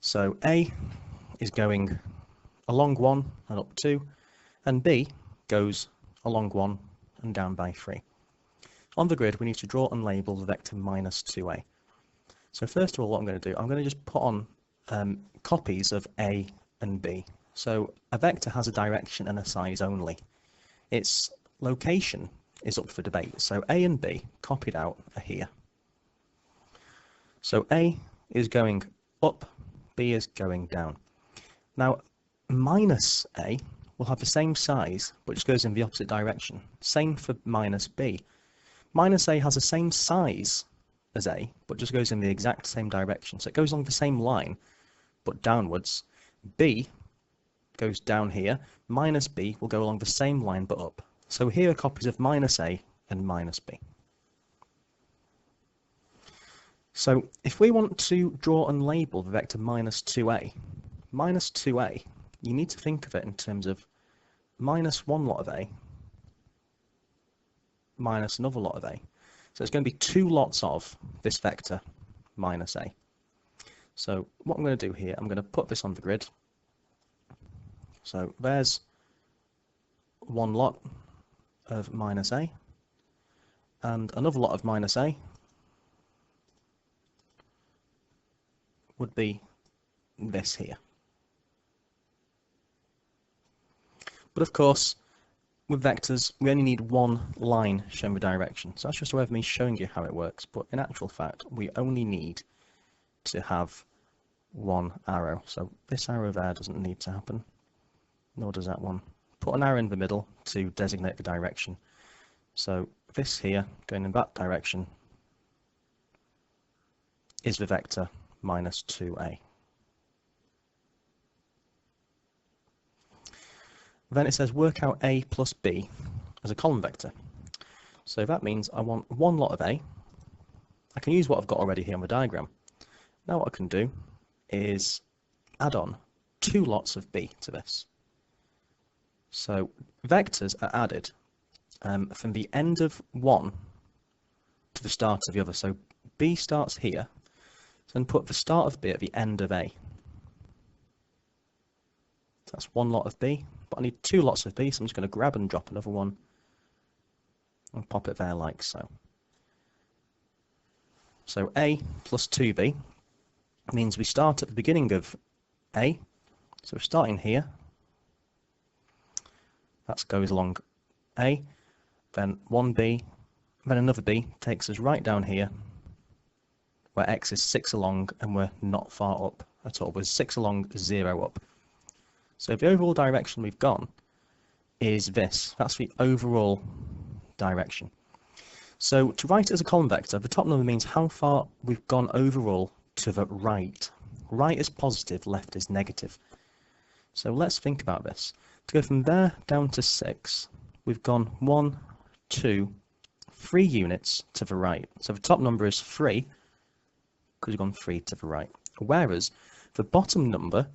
So A is going along 1 and up 2, and B goes along 1 and down by 3. On the grid, we need to draw and label the vector minus 2A. So first of all, what I'm going to do, I'm going to just put on copies of A and B. So a vector has a direction and a size only. Its location is up for debate. So A and B, copied out, are here. So A is going up, B is going down. Now, minus A will have the same size, but just goes in the opposite direction. Same for minus B. Minus A has the same size as A, but just goes in the exact same direction. So it goes along the same line, but downwards. B goes down here. Minus B will go along the same line, but up. So here are copies of minus A and minus B. So if we want to draw and label the vector minus 2A, you need to think of it in terms of minus one lot of A minus another lot of A. So it's going to be two lots of this vector minus A. So what I'm going to do here, I'm going to put this on the grid. So there's one lot of minus A and another lot of minus A would be this here. But of course, with vectors, we only need one line showing the direction. So that's just a way of me showing you how it works. But in actual fact, we only need to have one arrow. So this arrow there doesn't need to happen, nor does that one. Put an arrow in the middle to designate the direction. So this here, going in that direction, is the vector minus 2A. Then it says work out A plus B as a column vector. So that means I want one lot of A. I can use what I've got already here on the diagram. Now what I can do is add on two lots of B to this. So vectors are added from the end of one to the start of the other. So B starts here. So then put the start of B at the end of A. So that's one lot of B, but I need two lots of B, so I'm just going to grab and drop another one and pop it there like so. So A plus 2B means we start at the beginning of A, so we're starting here. That goes along A, then 1B, then another B takes us right down here, where X is 6 along and we're not far up at all. We're 6 along, 0 up. So the overall direction we've gone is this. That's the overall direction. So to write it as a column vector, the top number means how far we've gone overall to the right. Right is positive, left is negative. So let's think about this. To go from there down to 6, we've gone 1, 2, 3 units to the right. So the top number is 3, because we've gone 3 to the right. Whereas the bottom number,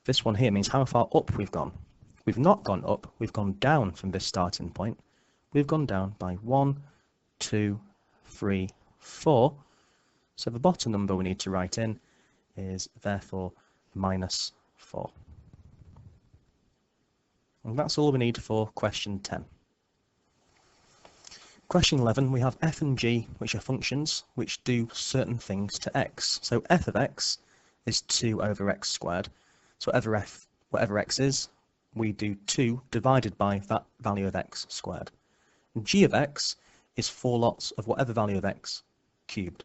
this one here, means how far up we've gone. We've not gone up, we've gone down from this starting point. We've gone down by 1, 2, 3, 4. So the bottom number we need to write in is therefore minus 4. And that's all we need for question 10. Question 11, we have f and g, which are functions which do certain things to x. So f of x is 2 over x squared. So whatever x is, we do 2 divided by that value of x squared. And g of x is 4 lots of whatever value of x cubed.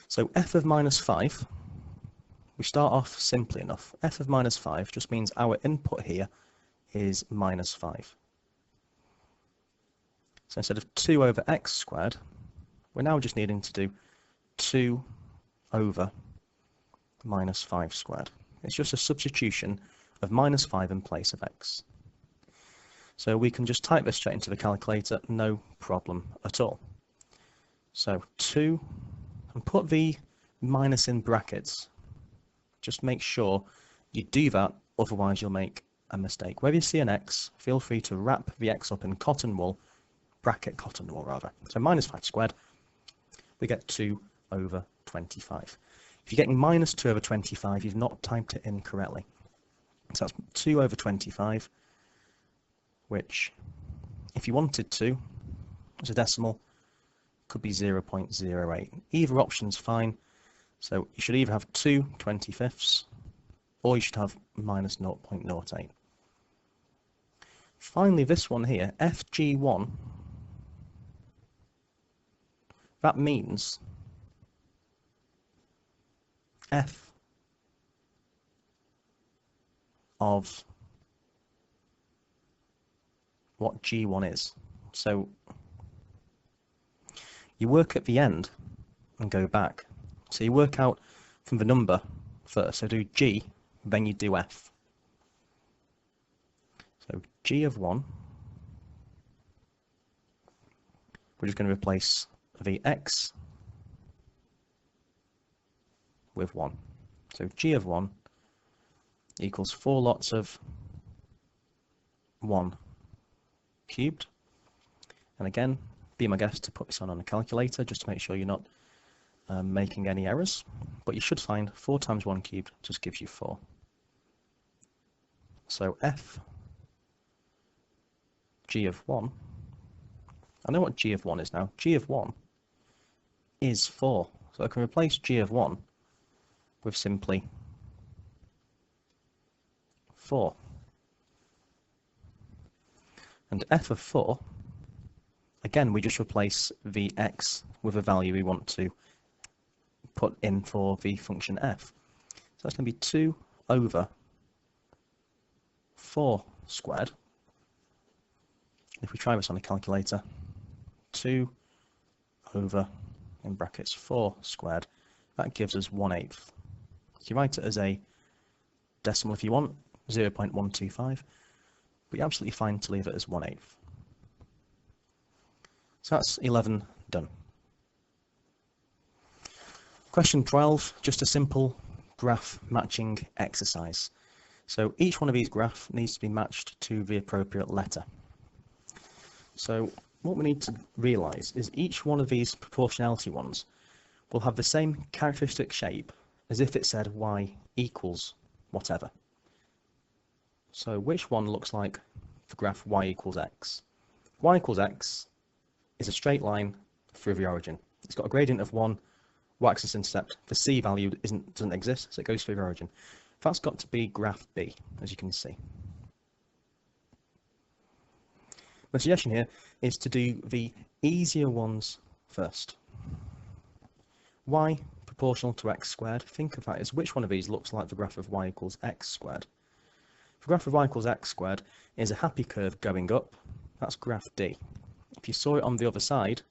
So f of minus 5, we start off simply enough. F of minus 5 just means our input here is minus 5. So instead of 2 over x squared, we're now just needing to do 2 over minus 5 squared. It's just a substitution of minus 5 in place of x. So we can just type this straight into the calculator, no problem at all. So 2, and put the minus in brackets. Just make sure you do that, otherwise you'll make a mistake. Wherever you see an x, feel free to wrap the x up in cotton wool, bracket cotton wool rather. So minus 5 squared, we get 2 over 25. If you're getting minus 2 over 25, you've not typed it in correctly. So that's 2 over 25, which, if you wanted to, as a decimal, could be 0.08. Either option's fine. So you should either have 2 25ths, or you should have minus 0.08. Finally, this one here, FG1, that means f of what G1 is. So you work at the end and go back. So you work out from the number first. So do G, then you do F. So G of 1, we're just going to replace the X with 1. So G of 1 equals 4 lots of 1 cubed. And again, be my guest to put this on a calculator just to make sure you're not making any errors. But you should find 4 times 1 cubed just gives you 4. So F G of 1, I know what G of 1 is now. G of 1 is 4. So I can replace G of 1 with simply 4. And F of 4, again, we just replace the x with a value we want to put in for the function f. So that's going to be 2 over 4 squared. If we try this on a calculator, 2 over, in brackets, 4 squared, that gives us 1/8. You write it as a decimal if you want, 0.125, but you're absolutely fine to leave it as 1/8. So that's 11 done. Question 12, just a simple graph matching exercise. So each one of these graphs needs to be matched to the appropriate letter. So what we need to realise is each one of these proportionality ones, will have the same characteristic shape as if it said y equals whatever. So which one looks like the graph y equals x? Y equals x is a straight line through the origin. It's got a gradient of 1, y-axis intercept. The c value doesn't exist, so it goes through the origin. That's got to be graph B, as you can see. My suggestion here is to do the easier ones first. Y proportional to x squared. Think of that as which one of these looks like the graph of y equals x squared. The graph of y equals x squared is a happy curve going up. That's graph D. If you saw it on the other side,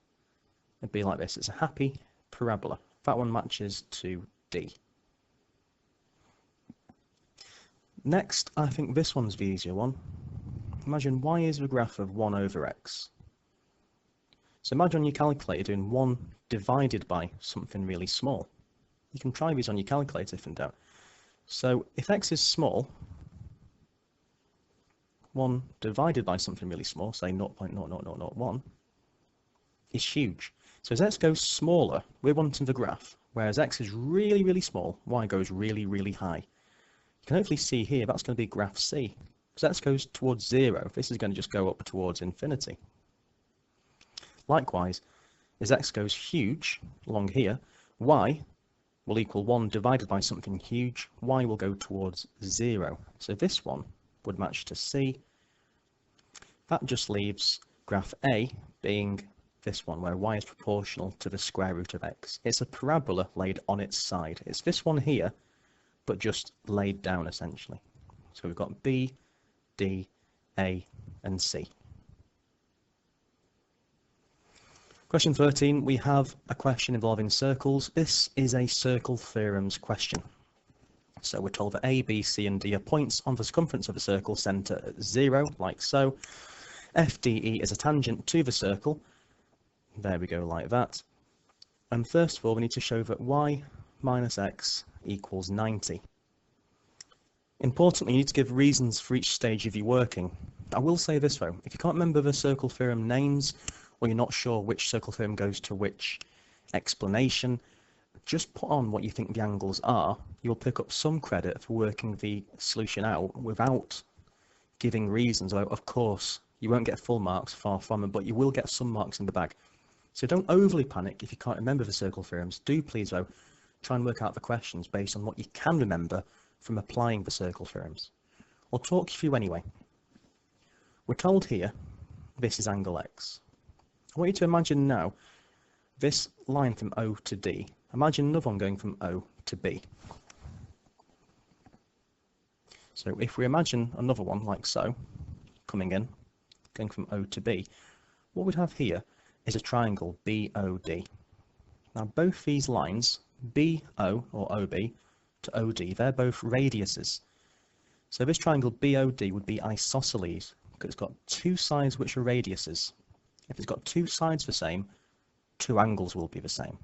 it'd be like this. It's a happy parabola. That one matches to D. Next, I think this one's the easier one. Imagine y is the graph of 1 over x. So imagine on your calculator doing 1 divided by something really small. You can try these on your calculator if in doubt. So if x is small, 1 divided by something really small, say 0.00001, is huge. So as x goes smaller, we're wanting the graph, whereas x is really, really small, y goes really, really high. You can hopefully see here that's going to be graph C. As x goes towards 0, this is going to just go up towards infinity. Likewise, as x goes huge along here, y will equal 1 divided by something huge, y will go towards 0. So this one would match to C. That just leaves graph A being this one, where y is proportional to the square root of x. It's a parabola laid on its side. It's this one here, but just laid down essentially. So we've got B, D, A, and C. Question 13, we have a question involving circles. This is a circle theorems question. So we're told that A, B, C, and D are points on the circumference of a circle centre at 0, like so. FDE is a tangent to the circle. There we go, like that. And first of all, we need to show that y minus x equals 90. Importantly, you need to give reasons for each stage of your working. I will say this though, if you can't remember the circle theorem names, or you're not sure which circle theorem goes to which explanation, just put on what you think the angles are. You'll pick up some credit for working the solution out without giving reasons. Of course, you won't get full marks, far from it, but you will get some marks in the bag. So don't overly panic if you can't remember the circle theorems. Do please, though, try and work out the questions based on what you can remember from applying the circle theorems. I'll talk you through anyway. We're told here, this is angle x. I want you to imagine now this line from O to D. Imagine another one going from O to B. So if we imagine another one like so, coming in, going from O to B, what we'd have here is a triangle BOD. Now both these lines, BO or OB to OD, they're both radiuses. So this triangle BOD would be isosceles because it's got two sides which are radiuses. If it's got two sides the same, two angles will be the same.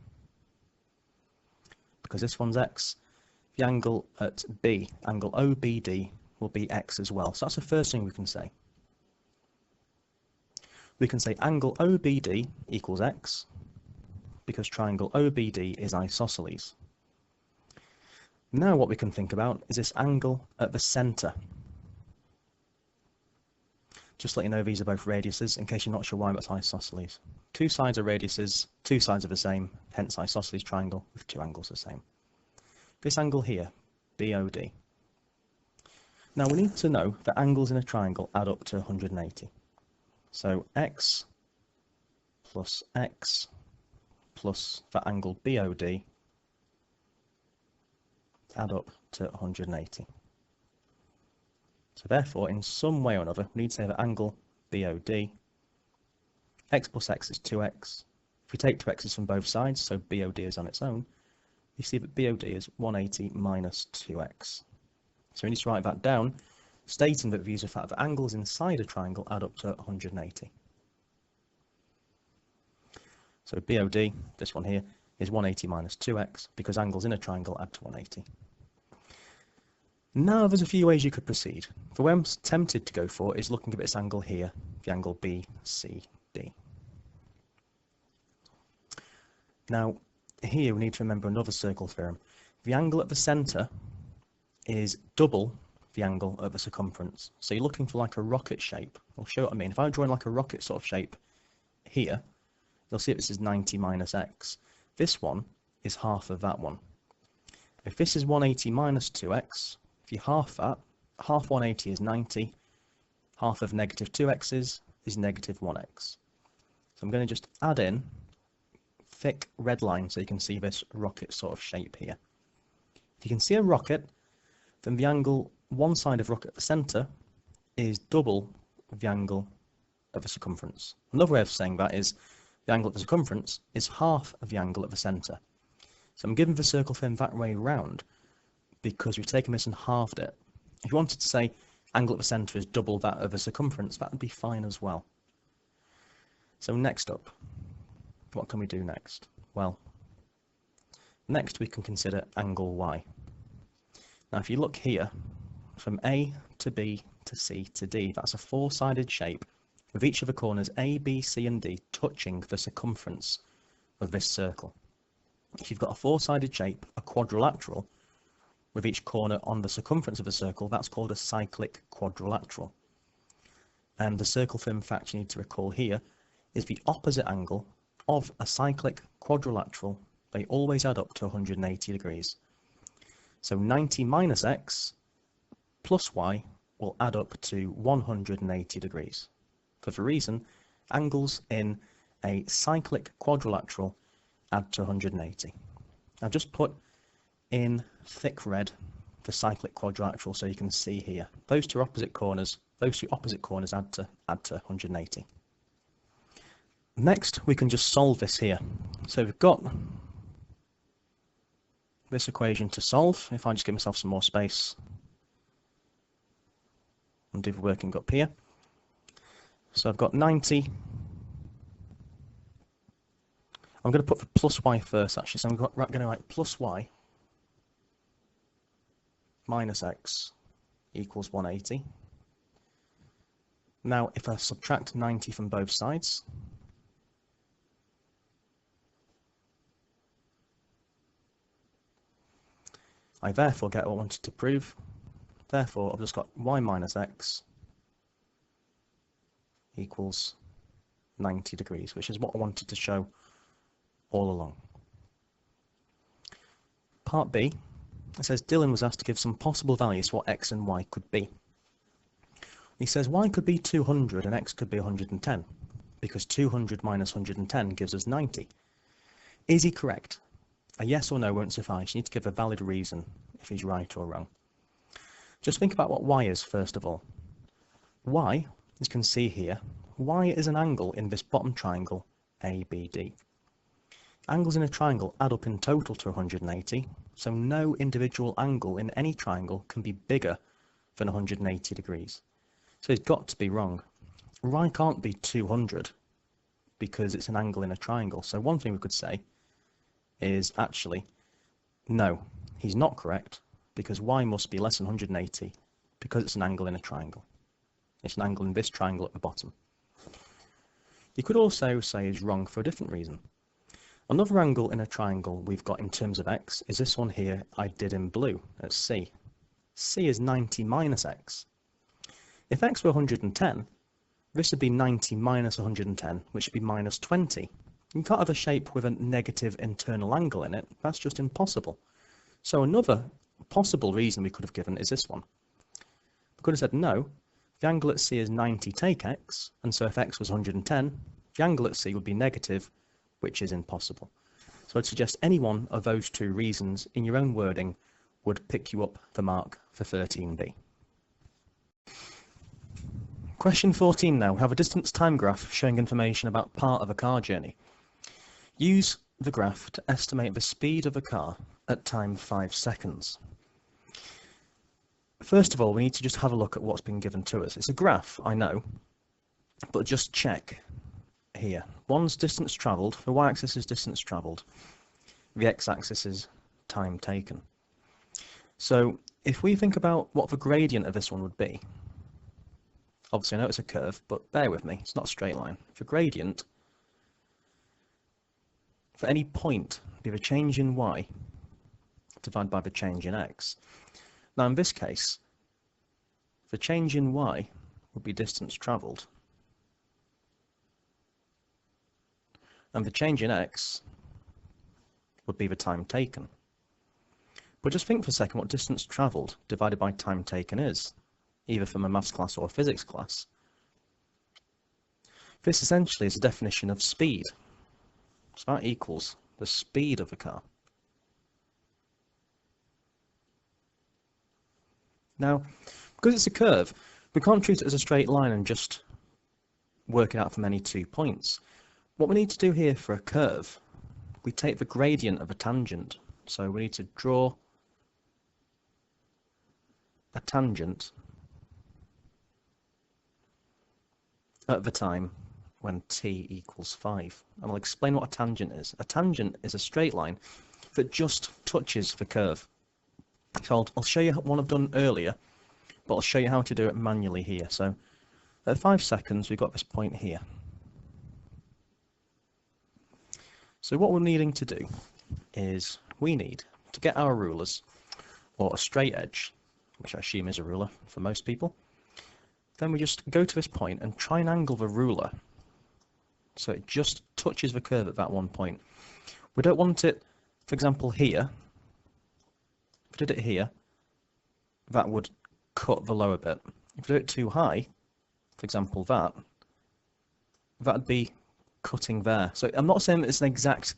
Because this one's x, the angle at B, angle OBD, will be x as well. So that's the first thing we can say. We can say angle OBD equals x, because triangle OBD is isosceles. Now what we can think about is this angle at the centre. Just let you know these are both radiuses, in case you're not sure why that's isosceles. Two sides are radiuses, two sides are the same, hence isosceles triangle with two angles the same. This angle here, BOD. Now we need to know that angles in a triangle add up to 180. So x plus that angle BOD add up to 180. So therefore, in some way or another, we need to say that angle BOD, x plus x is 2x. If we take 2x's from both sides, so BOD is on its own, you see that BOD is 180 minus 2x. So we need to write that down, stating that we use the fact that angles inside a triangle add up to 180. So BOD, this one here, is 180 minus 2x, because angles in a triangle add to 180. Now there's a few ways you could proceed. The way I'm tempted to go for is looking at this angle here, the angle BCD. Now, here we need to remember another circle theorem. The angle at the centre is double the angle at the circumference. So you're looking for like a rocket shape. I'll show you what I mean. If I draw like a rocket sort of shape here, you'll see this is 90 minus x. This one is half of that one. If this is 180 minus 2x, if you half that, half 180 is 90, half of negative 2x is negative 1x. So I'm going to just add in thick red line so you can see this rocket sort of shape here. If you can see a rocket, then the angle one side of rocket at the centre is double the angle of the circumference. Another way of saying that is the angle at the circumference is half of the angle at the centre. So I'm giving the circle theorem that way round because we've taken this and halved it. If you wanted to say angle at the centre is double that of the circumference, that would be fine as well. So next up, what can we do next? Well, next we can consider angle y. Now if you look here, from A to B to C to D, that's a four-sided shape with each of the corners A, B, C and D touching the circumference of this circle. If you've got a four-sided shape, a quadrilateral, with each corner on the circumference of the circle, that's called a cyclic quadrilateral. And the circle theorem fact you need to recall here is the opposite angle of a cyclic quadrilateral. They always add up to 180 degrees. So 90 minus x plus y will add up to 180 degrees. For the reason, angles in a cyclic quadrilateral add to 180. I've just put in thick red the cyclic quadrilateral so you can see here. Those two opposite corners add to 180. Next, we can just solve this here. So we've got this equation to solve. If I just give myself some more space and do the working up here. So I've got 90. I'm going to put the plus y first actually. So I'm going to write plus y minus x equals 180. Now if I subtract 90 from both sides, I therefore get what I wanted to prove. Therefore I've just got y minus x equals 90 degrees, which is what I wanted to show all along. Part B, it says Dylan was asked to give some possible values for what x and y could be. He says y could be 200 and x could be 110, because 200 minus 110 gives us 90. Is he correct? A yes or no won't suffice. You need to give a valid reason if he's right or wrong. Just think about what y is first of all. Y, as you can see here, y is an angle in this bottom triangle ABD. Angles in a triangle add up in total to 180, so no individual angle in any triangle can be bigger than 180 degrees. So it's got to be wrong. Y can't be 200 because it's an angle in a triangle. So one thing we could say is actually, no, he's not correct because y must be less than 180 because it's an angle in a triangle. It's an angle in this triangle at the bottom. You could also say is wrong for a different reason. Another angle in a triangle we've got in terms of x is this one here I did in blue at C. C is 90 minus x. If x were 110, this would be 90 minus 110, which would be minus 20. You can't have a shape with a negative internal angle in it. That's just impossible. So another possible reason we could have given is this one. We could have said, no, the angle at C is 90 take x, and so if x was 110, the angle at C would be negative, which is impossible. So I'd suggest any one of those two reasons in your own wording would pick you up the mark for 13B. Question 14 now. We have a distance time graph showing information about part of a car journey. Use the graph to estimate the speed of a car at time 5 seconds. First of all, we need to just have a look at what's been given to us. It's a graph, I know, but just check here. One's distance travelled, the y-axis is distance travelled, the x-axis is time taken. So if we think about what the gradient of this one would be, obviously I know it's a curve, but bear with me, it's not a straight line. The gradient for any point be the change in y divided by the change in x. Now in this case, the change in y would be distance travelled, and the change in x would be the time taken. But just think for a second what distance travelled divided by time taken is, either from a maths class or a physics class. This essentially is a definition of speed. So that equals the speed of the car. Now, because it's a curve, we can't treat it as a straight line and just work it out from any 2 points. What we need to do here for a curve, we take the gradient of a tangent. So we need to draw a tangent at the time when t equals 5. And I'll explain what a tangent is. A tangent is a straight line that just touches the curve. So I'll show you one I've done earlier, but I'll show you how to do it manually here. So at 5 seconds, we've got this point here. So what we're needing to do is we need to get our rulers, or a straight edge, which I assume is a ruler for most people. Then we just go to this point and try and angle the ruler so it just touches the curve at that one point. We don't want it, for example, here. If we did it here, that would cut the lower bit. If we do it too high, for example that'd be cutting there. So I'm not saying that it's an exact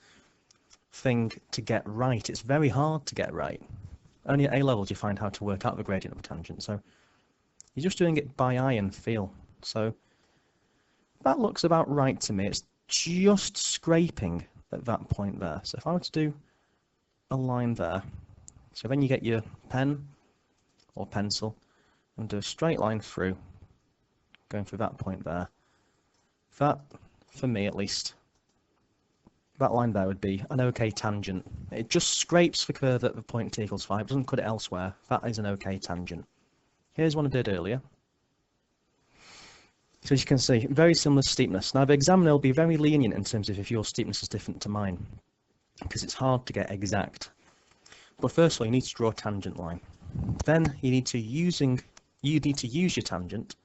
thing to get right. It's very hard to get right. Only at A-level do you find how to work out the gradient of a tangent. So you're just doing it by eye and feel. So that looks about right to me. It's just scraping at that point there. So if I were to do a line there, so then you get your pen or pencil and do a straight line through, going through that point there. That, for me at least, that line there would be an okay tangent. It just scrapes the curve at the point t equals 5, doesn't cut it elsewhere. That is an okay tangent. Here's one I did earlier. So as you can see, very similar steepness. Now the examiner will be very lenient in terms of if your steepness is different to mine, because it's hard to get exact. But first of all, you need to draw a tangent line. Then you need to use your tangent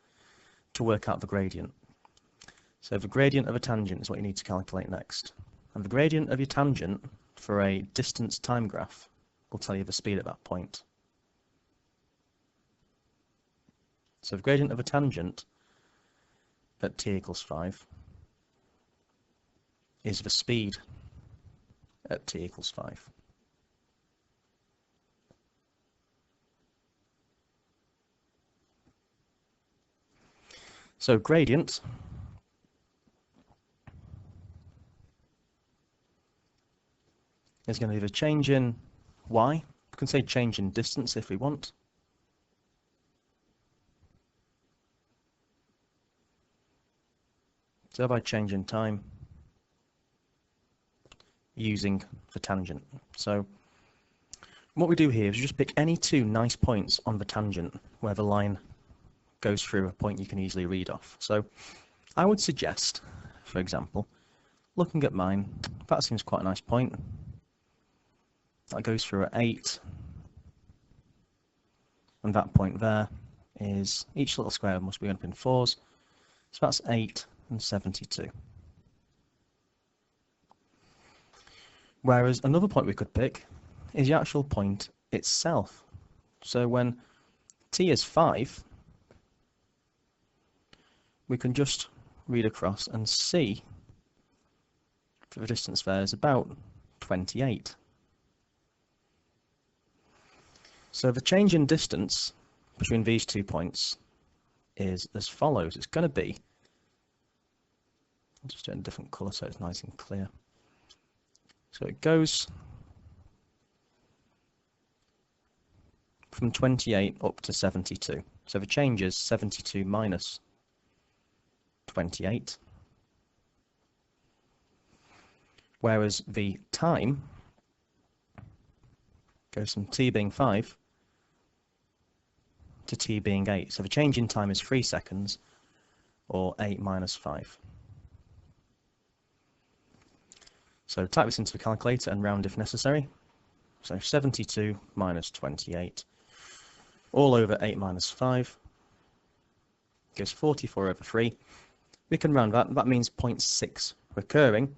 to work out the gradient. So the gradient of a tangent is what you need to calculate next. And the gradient of your tangent for a distance time graph will tell you the speed at that point. So the gradient of a tangent at t equals 5 is the speed at t equals 5. So gradient is going to be the change in y. We can say change in distance if we want. So by change in time using the tangent. So what we do here is just pick any 2 nice points on the tangent where the line goes through a point you can easily read off. So I would suggest, for example, looking at mine, that seems quite a nice point. That goes through at 8, and that point there is, each little square must be going up in 4s, so that's 8 and 72. Whereas another point we could pick is the actual point itself. So when t is 5, we can just read across and see that the distance there is about 28. So the change in distance between these 2 points is as follows. It's going to be, I'll just do it in a different colour so it's nice and clear. So it goes from 28 up to 72. So the change is 72 minus 28. Whereas the time goes from t being 5 to t being 8. So the change in time is 3 seconds, or 8 minus 5. So type this into a calculator and round if necessary. So 72 minus 28 all over 8 minus 5 gives 44 over 3. We can round that. That means 0.6 recurring.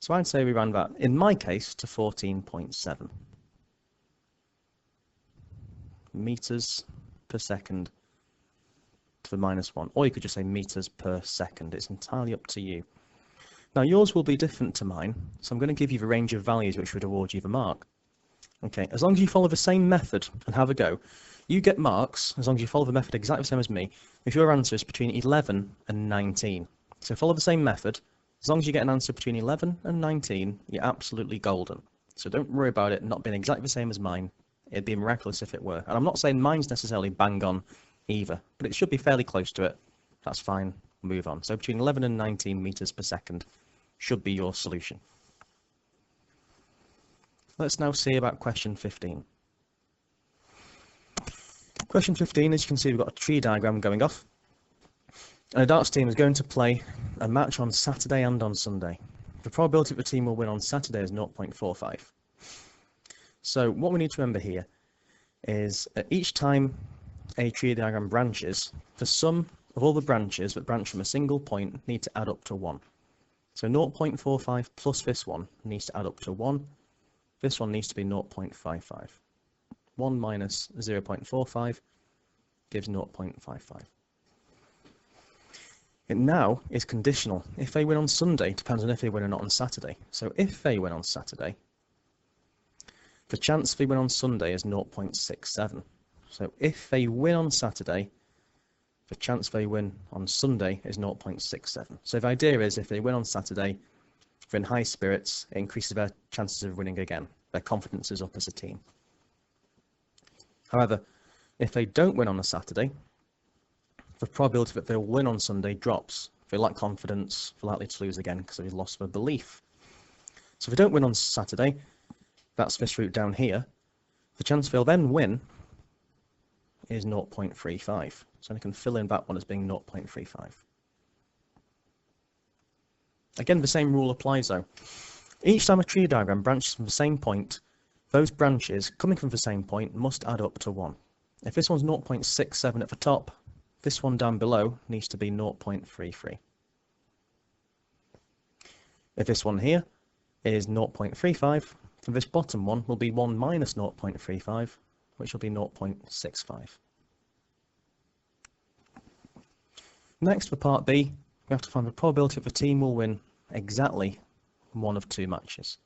So I'd say we round that, in my case, to 14.7 meters per second to the minus 1. Or you could just say meters per second. It's entirely up to you. Now yours will be different to mine, so I'm going to give you the range of values which would award you the mark. Okay, as long as you follow the same method and have a go, you get marks as long as you follow the method exactly the same as me if your answer is between 11 and 19. So follow the same method. As long as you get an answer between 11 and 19, you're absolutely golden. So don't worry about it not being exactly the same as mine. It'd be miraculous if it were. And I'm not saying mine's necessarily bang on either, but it should be fairly close to it. That's fine. Move on. So between 11 and 19 meters per second should be your solution. Let's now see about question 15. Question 15, as you can see, we've got a tree diagram going off. And a darts team is going to play a match on Saturday and on Sunday. The probability that the team will win on Saturday is 0.45. So what we need to remember here is each time a tree diagram branches, the sum of all the branches that branch from a single point need to add up to 1. So 0.45 plus this one needs to add up to 1. This one needs to be 0.55. 1 minus 0.45 gives 0.55. It now is conditional. If they win on Sunday, depends on if they win or not on Saturday. So if they win on Saturday, the chance they win on Sunday is 0.67. So if they win on Saturday, the chance they win on Sunday is 0.67. So the idea is if they win on Saturday, they're in high spirits, it increases their chances of winning again. Their confidence is up as a team. However, if they don't win on a Saturday, the probability that they'll win on Sunday drops. If they lack confidence, they're likely to lose again because they've lost their belief. So if they don't win on Saturday, that's this route down here, the chance they'll then win is 0.35. So I can fill in that one as being 0.35. Again, the same rule applies though. Each time a tree diagram branches from the same point, those branches coming from the same point must add up to 1. If this one's 0.67 at the top, this one down below needs to be 0.33. If this one here is 0.35, then this bottom one will be 1 minus 0.35, which will be 0.65. Next, for part B, we have to find the probability that the team will win exactly one of two matches.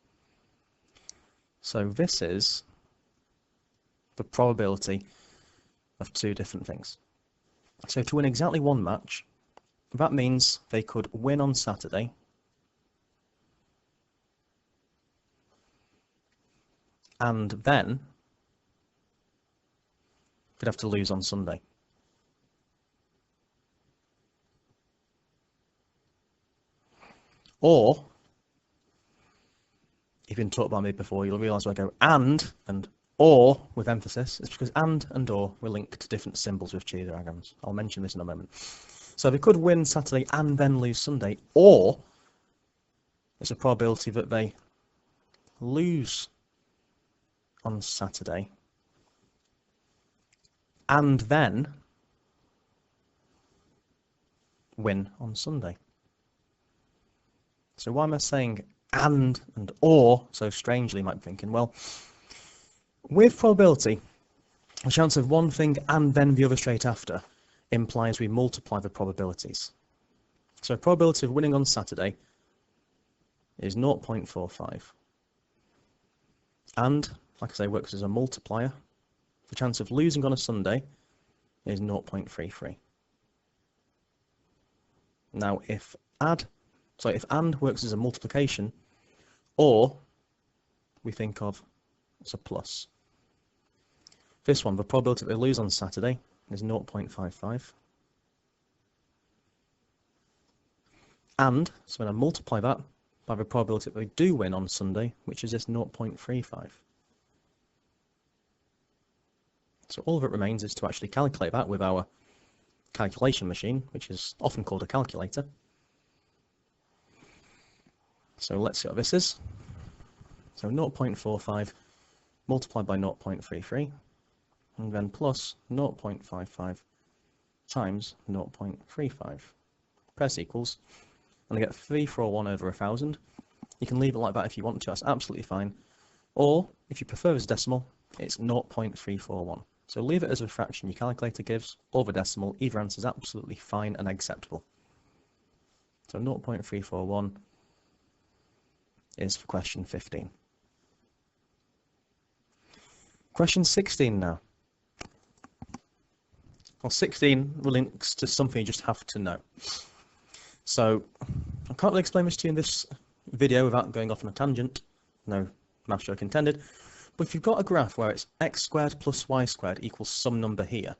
So this is the probability of two different things. So to win exactly one match, that means they could win on Saturday and then they'd have to lose on Sunday. Or, if you've been taught by me before, you'll realise when I go and or with emphasis, it's because and or we're linked to different symbols with tree diagrams. I'll mention this in a moment. So they could win Saturday and then lose Sunday, or there's a probability that they lose on Saturday and then win on Sunday. So why am I saying and or so strangely, you might be thinking? Well, with probability, the chance of one thing and then the other straight after implies we multiply the probabilities. So probability of winning on Saturday is 0.45. And, like I say, works as a multiplier. The chance of losing on a Sunday is 0.33. Now, if and works as a multiplication, or we think of as a plus. This one, the probability that they lose on Saturday is 0.55. And, so when I multiply that by the probability that they do win on Sunday, which is this 0.35. So all that remains is to actually calculate that with our calculation machine, which is often called a calculator. So let's see what this is. So 0.45 multiplied by 0.33, and then plus 0.55 times 0.35. Press equals, and I get 341 over 1,000. You can leave it like that if you want to, that's absolutely fine. Or, if you prefer as decimal, it's 0.341. So leave it as a fraction your calculator gives, or the decimal, either answer is absolutely fine and acceptable. So 0.341 is for question 15. Question 16 now. Well, 16 links to something you just have to know. So, I can't really explain this to you in this video without going off on a tangent. No math joke intended. But if you've got a graph where it's x squared plus y squared equals some number here,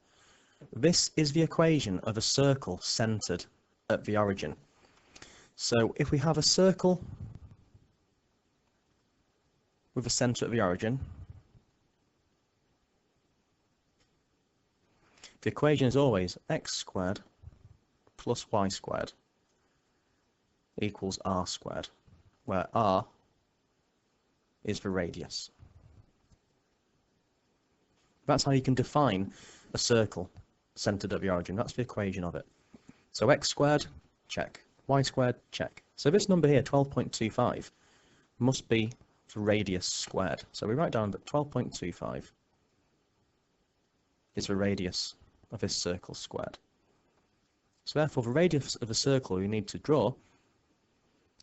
this is the equation of a circle centered at the origin. So if we have a circle with a center at the origin, the equation is always x squared plus y squared equals r squared, where r is the radius. That's how you can define a circle centered at the origin. That's the equation of it. So x squared, check. Y squared, check. So this number here, 12.25, must be the radius squared. So we write down that 12.25 is the radius of this circle squared. So therefore, the radius of the circle we need to draw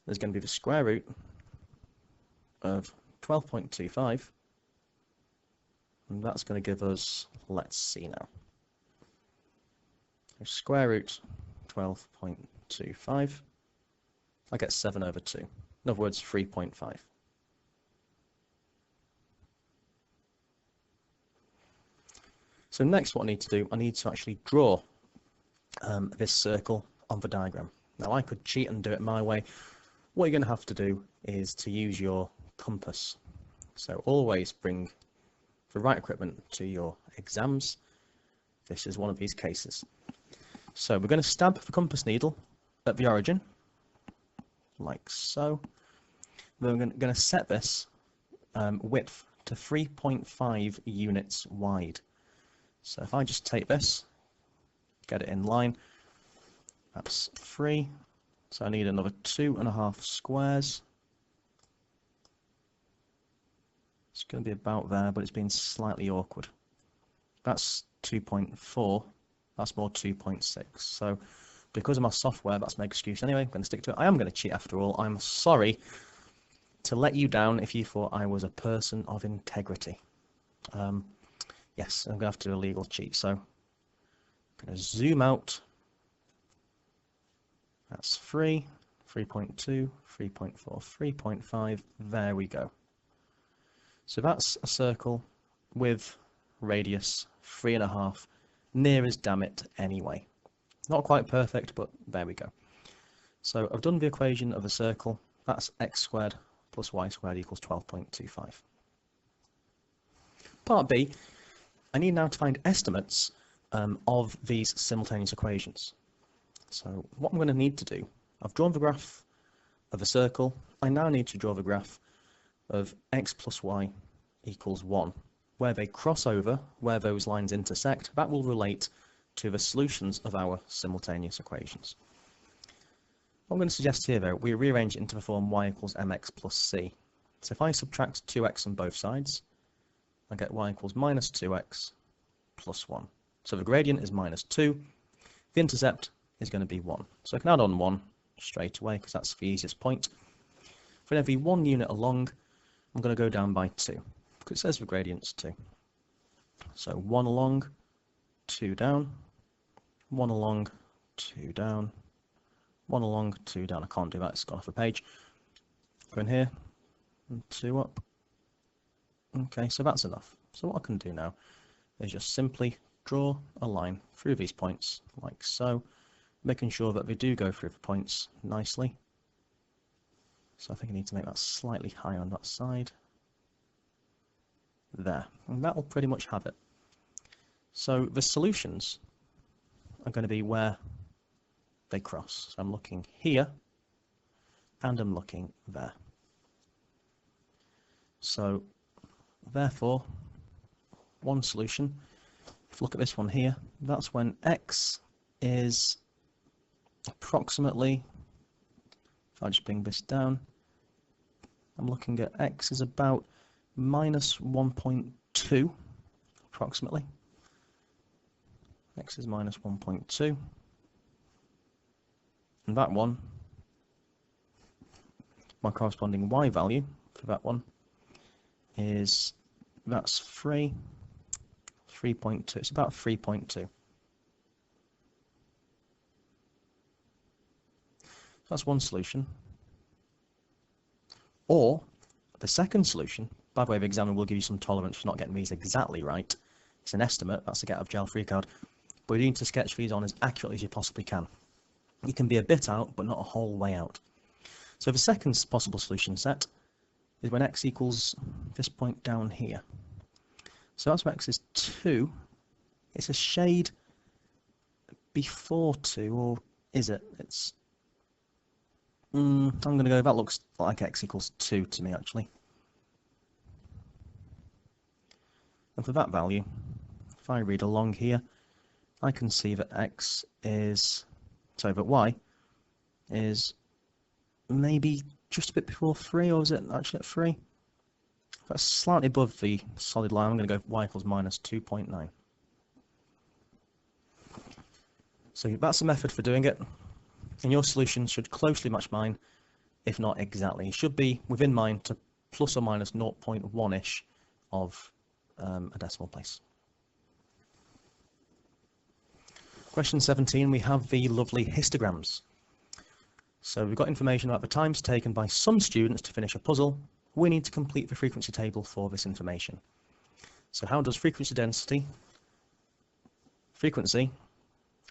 is going to be the square root of 12.25, and that's going to give us, let's see now, so square root 12.25, I get 7 over 2, in other words 3.5. So next what I need to do, I need to actually draw this circle on the diagram. Now I could cheat and do it my way. What you're going to have to do is to use your compass. So always bring the right equipment to your exams. This is one of these cases. So we're going to stab the compass needle at the origin, like so. Then we're going to set this width to 3.5 units wide. So if I just take this, get it in line, that's 3. So I need another 2.5 squares. It's going to be about there, but it's been slightly awkward. That's 2.4. That's more 2.6. So because of my software, that's my excuse anyway. I'm going to stick to it. I am going to cheat after all. I'm sorry to let you down if you thought I was a person of integrity. Yes, I'm going to have to do a legal cheat. So I'm going to zoom out. That's 3, 3.2, 3.4, 3.5. There we go. So that's a circle with radius 3.5, near as damn it anyway. Not quite perfect, but there we go. So I've done the equation of a circle. That's x squared plus y squared equals 12.25. Part B, I need now to find estimates of these simultaneous equations. So what I'm going to need to do, I've drawn the graph of a circle. I now need to draw the graph of x plus y equals 1. Where they cross over, where those lines intersect, that will relate to the solutions of our simultaneous equations. What I'm going to suggest here, though, we rearrange it into the form y equals mx plus c. So if I subtract 2x on both sides, I get y equals minus 2x plus 1. So the gradient is minus 2. The intercept is going to be 1. So I can add on 1 straight away because that's the easiest point. For every 1 unit along, I'm going to go down by 2 because it says the gradient's 2. So 1 along, 2 down, 1 along, 2 down, 1 along, 2 down. I can't do that, it's gone off the page. Go in here, and 2 up. Okay, so that's enough. So what I can do now is just simply draw a line through these points, like so, making sure that they do go through the points nicely. So I think I need to make that slightly higher on that side. There, and that will pretty much have it. So the solutions are going to be where they cross. So I'm looking here, and I'm looking there. So therefore, one solution, if you look at this one here, that's when x is approximately, if I just bring this down, I'm looking at x is about minus 1.2 approximately. X is minus 1.2, and that one, my corresponding y value for that one is, that's 3.2, it's about 3.2. That's one solution. Or the second solution, by the way, the examiner will give you some tolerance for not getting these exactly right. It's an estimate, that's a get out of jail free card. But you need to sketch these on as accurately as you possibly can. You can be a bit out, but not a whole way out. So the second possible solution set is when x equals this point down here. So that's when x is 2. It's a shade before 2, or is it? It's I'm going to go, that looks like x equals 2 to me actually. And for that value, if I read along here, I can see that x is, sorry, that y is maybe just a bit before 3, or is it actually at 3? That's slightly above the solid line. I'm going to go y equals minus 2.9. So that's the method for doing it. And your solution should closely match mine, if not exactly. It should be within mine to plus or minus 0.1-ish of a decimal place. Question 17, we have the lovely histograms. So we've got information about the times taken by some students to finish a puzzle. We need to complete the frequency table for this information. So how does frequency density, frequency,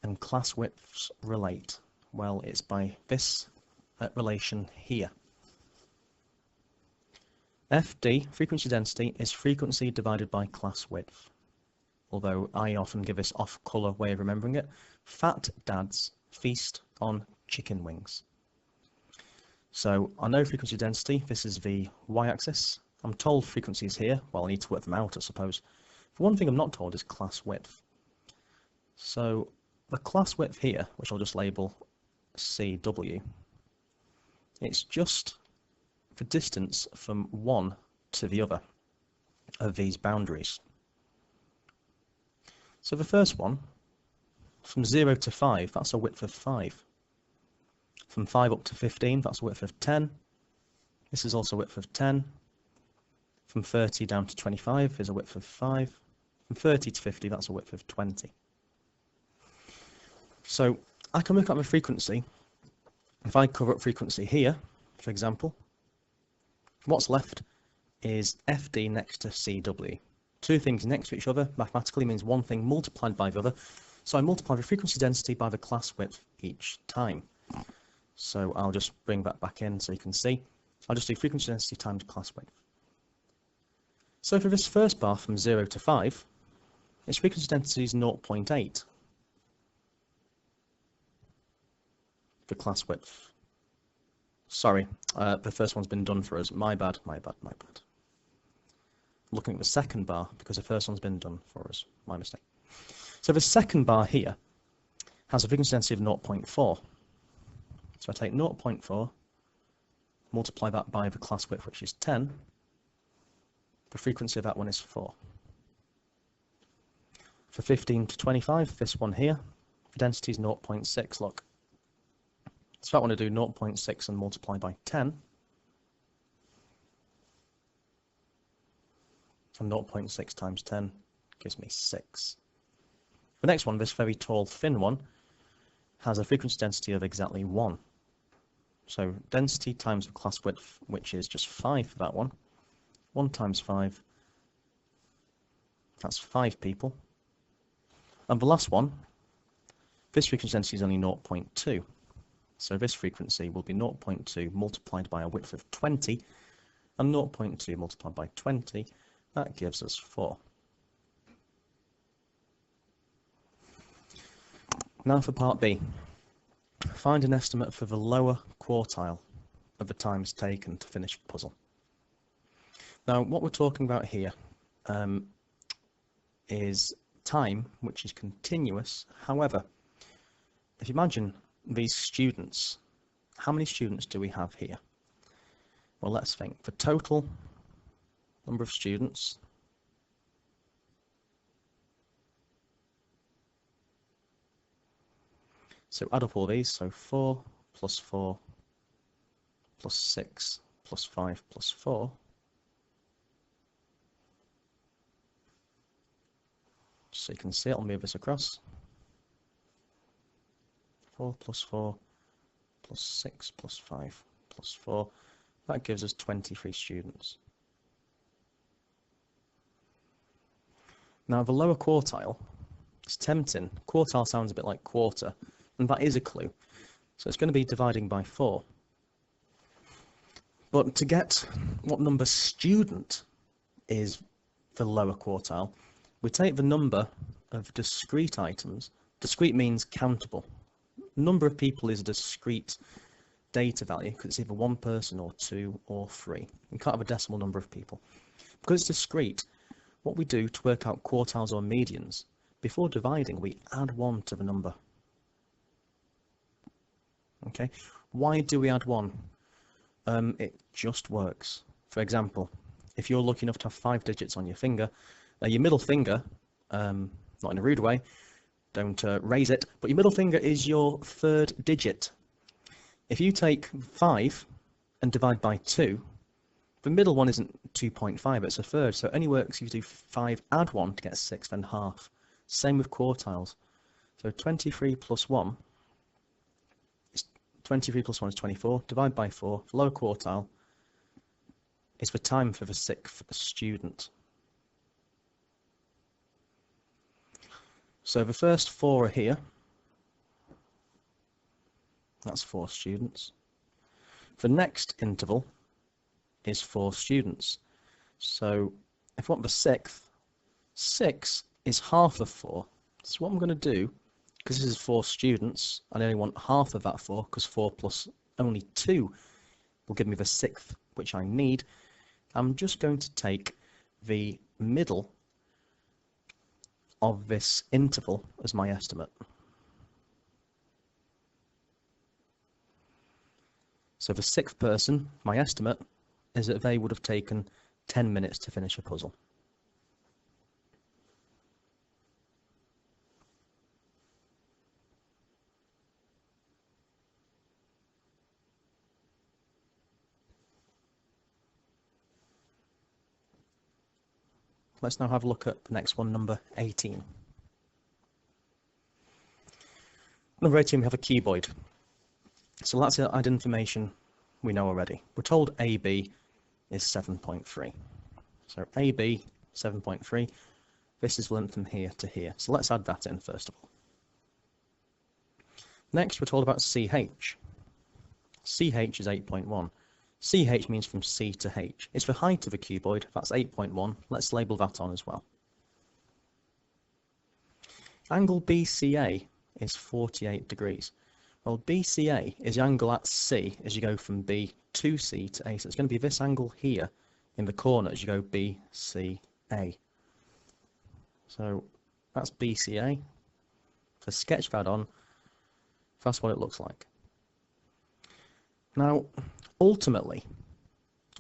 and class widths relate? Well, it's by this relation here. FD, frequency density, is frequency divided by class width. Although I often give this off-colour way of remembering it. Fat dads feast on chicken wings. So I know frequency density, this is the y-axis. I'm told frequency is here, well I need to work them out I suppose. For one thing I'm not told is class width. So the class width here, which I'll just label CW, it's just the distance from one to the other of these boundaries. So the first one, from 0 to 5, that's a width of 5. From 5 up to 15, that's a width of 10. This is also a width of 10. From 30 down to 25 is a width of 5. From 30 to 50, that's a width of 20. So I can look at the frequency. If I cover up frequency here, for example, what's left is FD next to CW. Two things next to each other mathematically means one thing multiplied by the other. So I multiply the frequency density by the class width each time. So I'll just bring that back in so you can see. I'll just do frequency density times class width. So for this first bar from 0 to 5, its frequency density is 0.8. The class width. Sorry, the first one's been done for us. My bad. Looking at the second bar because the first one's been done for us. My mistake. So the second bar here has a frequency density of 0.4. So I take 0.4, multiply that by the class width, which is 10. The frequency of that one is 4. For 15 to 25, this one here, the density is 0.6, look. So I want to do 0.6 and multiply by 10. And 0.6 times 10 gives me 6. The next one, this very tall, thin one, has a frequency density of exactly 1. So density times the class width, which is just 5 for that one. 1 times 5, that's 5 people. And the last one, this frequency density is only 0.2. So this frequency will be 0.2 multiplied by a width of 20, and 0.2 multiplied by 20, that gives us 4. Now for part B. Find an estimate for the lower quartile of the times taken to finish the puzzle. Now, what we're talking about here is time, which is continuous. However, if you imagine these students, how many students do we have here? Well, let's think. The total number of students so add up all these, so 4 plus 4 plus 6 plus 5 plus 4. So you can see it, I'll move this across. 4 plus 4 plus 6 plus 5 plus 4. That gives us 23 students. Now the lower quartile, it's tempting. Quartile sounds a bit like quarter, and that is a clue. So it's going to be dividing by 4. But to get what number student is the lower quartile, we take the number of discrete items. Discrete means countable. Number of people is a discrete data value because it's either one person or 2 or 3. You can't have a decimal number of people. Because it's discrete, what we do to work out quartiles or medians, before dividing, we add 1 to the number. Okay, why do we add 1? It just works. For example, if you're lucky enough to have 5 digits on your finger, your middle finger, not in a rude way, don't raise it, but your middle finger is your 3rd digit. If you take 5 and divide by 2, the middle one isn't 2.5, it's a third, so it only works if you do 5 add 1 to get 6, then half. Same with quartiles. So 23 plus 1 is 23 plus 1 is 24, divide by 4, lower quartile is the time for the 6th student. So the first 4 are here. That's 4 students. The next interval is 4 students. So if I want the 6th, 6 is half of 4. So what I'm going to do, because this is 4 students, I only want half of that 4, because 4 plus only 2 will give me the 6th, which I need. I'm just going to take the middle of this interval as my estimate. So the 6th person, my estimate, is that they would have taken 10 minutes to finish a puzzle. Let's now have a look at the next one, number 18. Number 18, we have a cuboid. So let's add information we know already. We're told AB is 7.3. So AB, 7.3. This is length from here to here. So let's add that in first of all. Next, we're told about CH. CH is 8.1. CH means from C to H. It's the height of a cuboid. That's 8.1. Let's label that on as well. Angle BCA is 48 degrees. Well, BCA is the angle at C as you go from B to C to A. So it's going to be this angle here in the corner as you go BCA. So that's BCA. So sketch that on. That's what it looks like. Now, ultimately,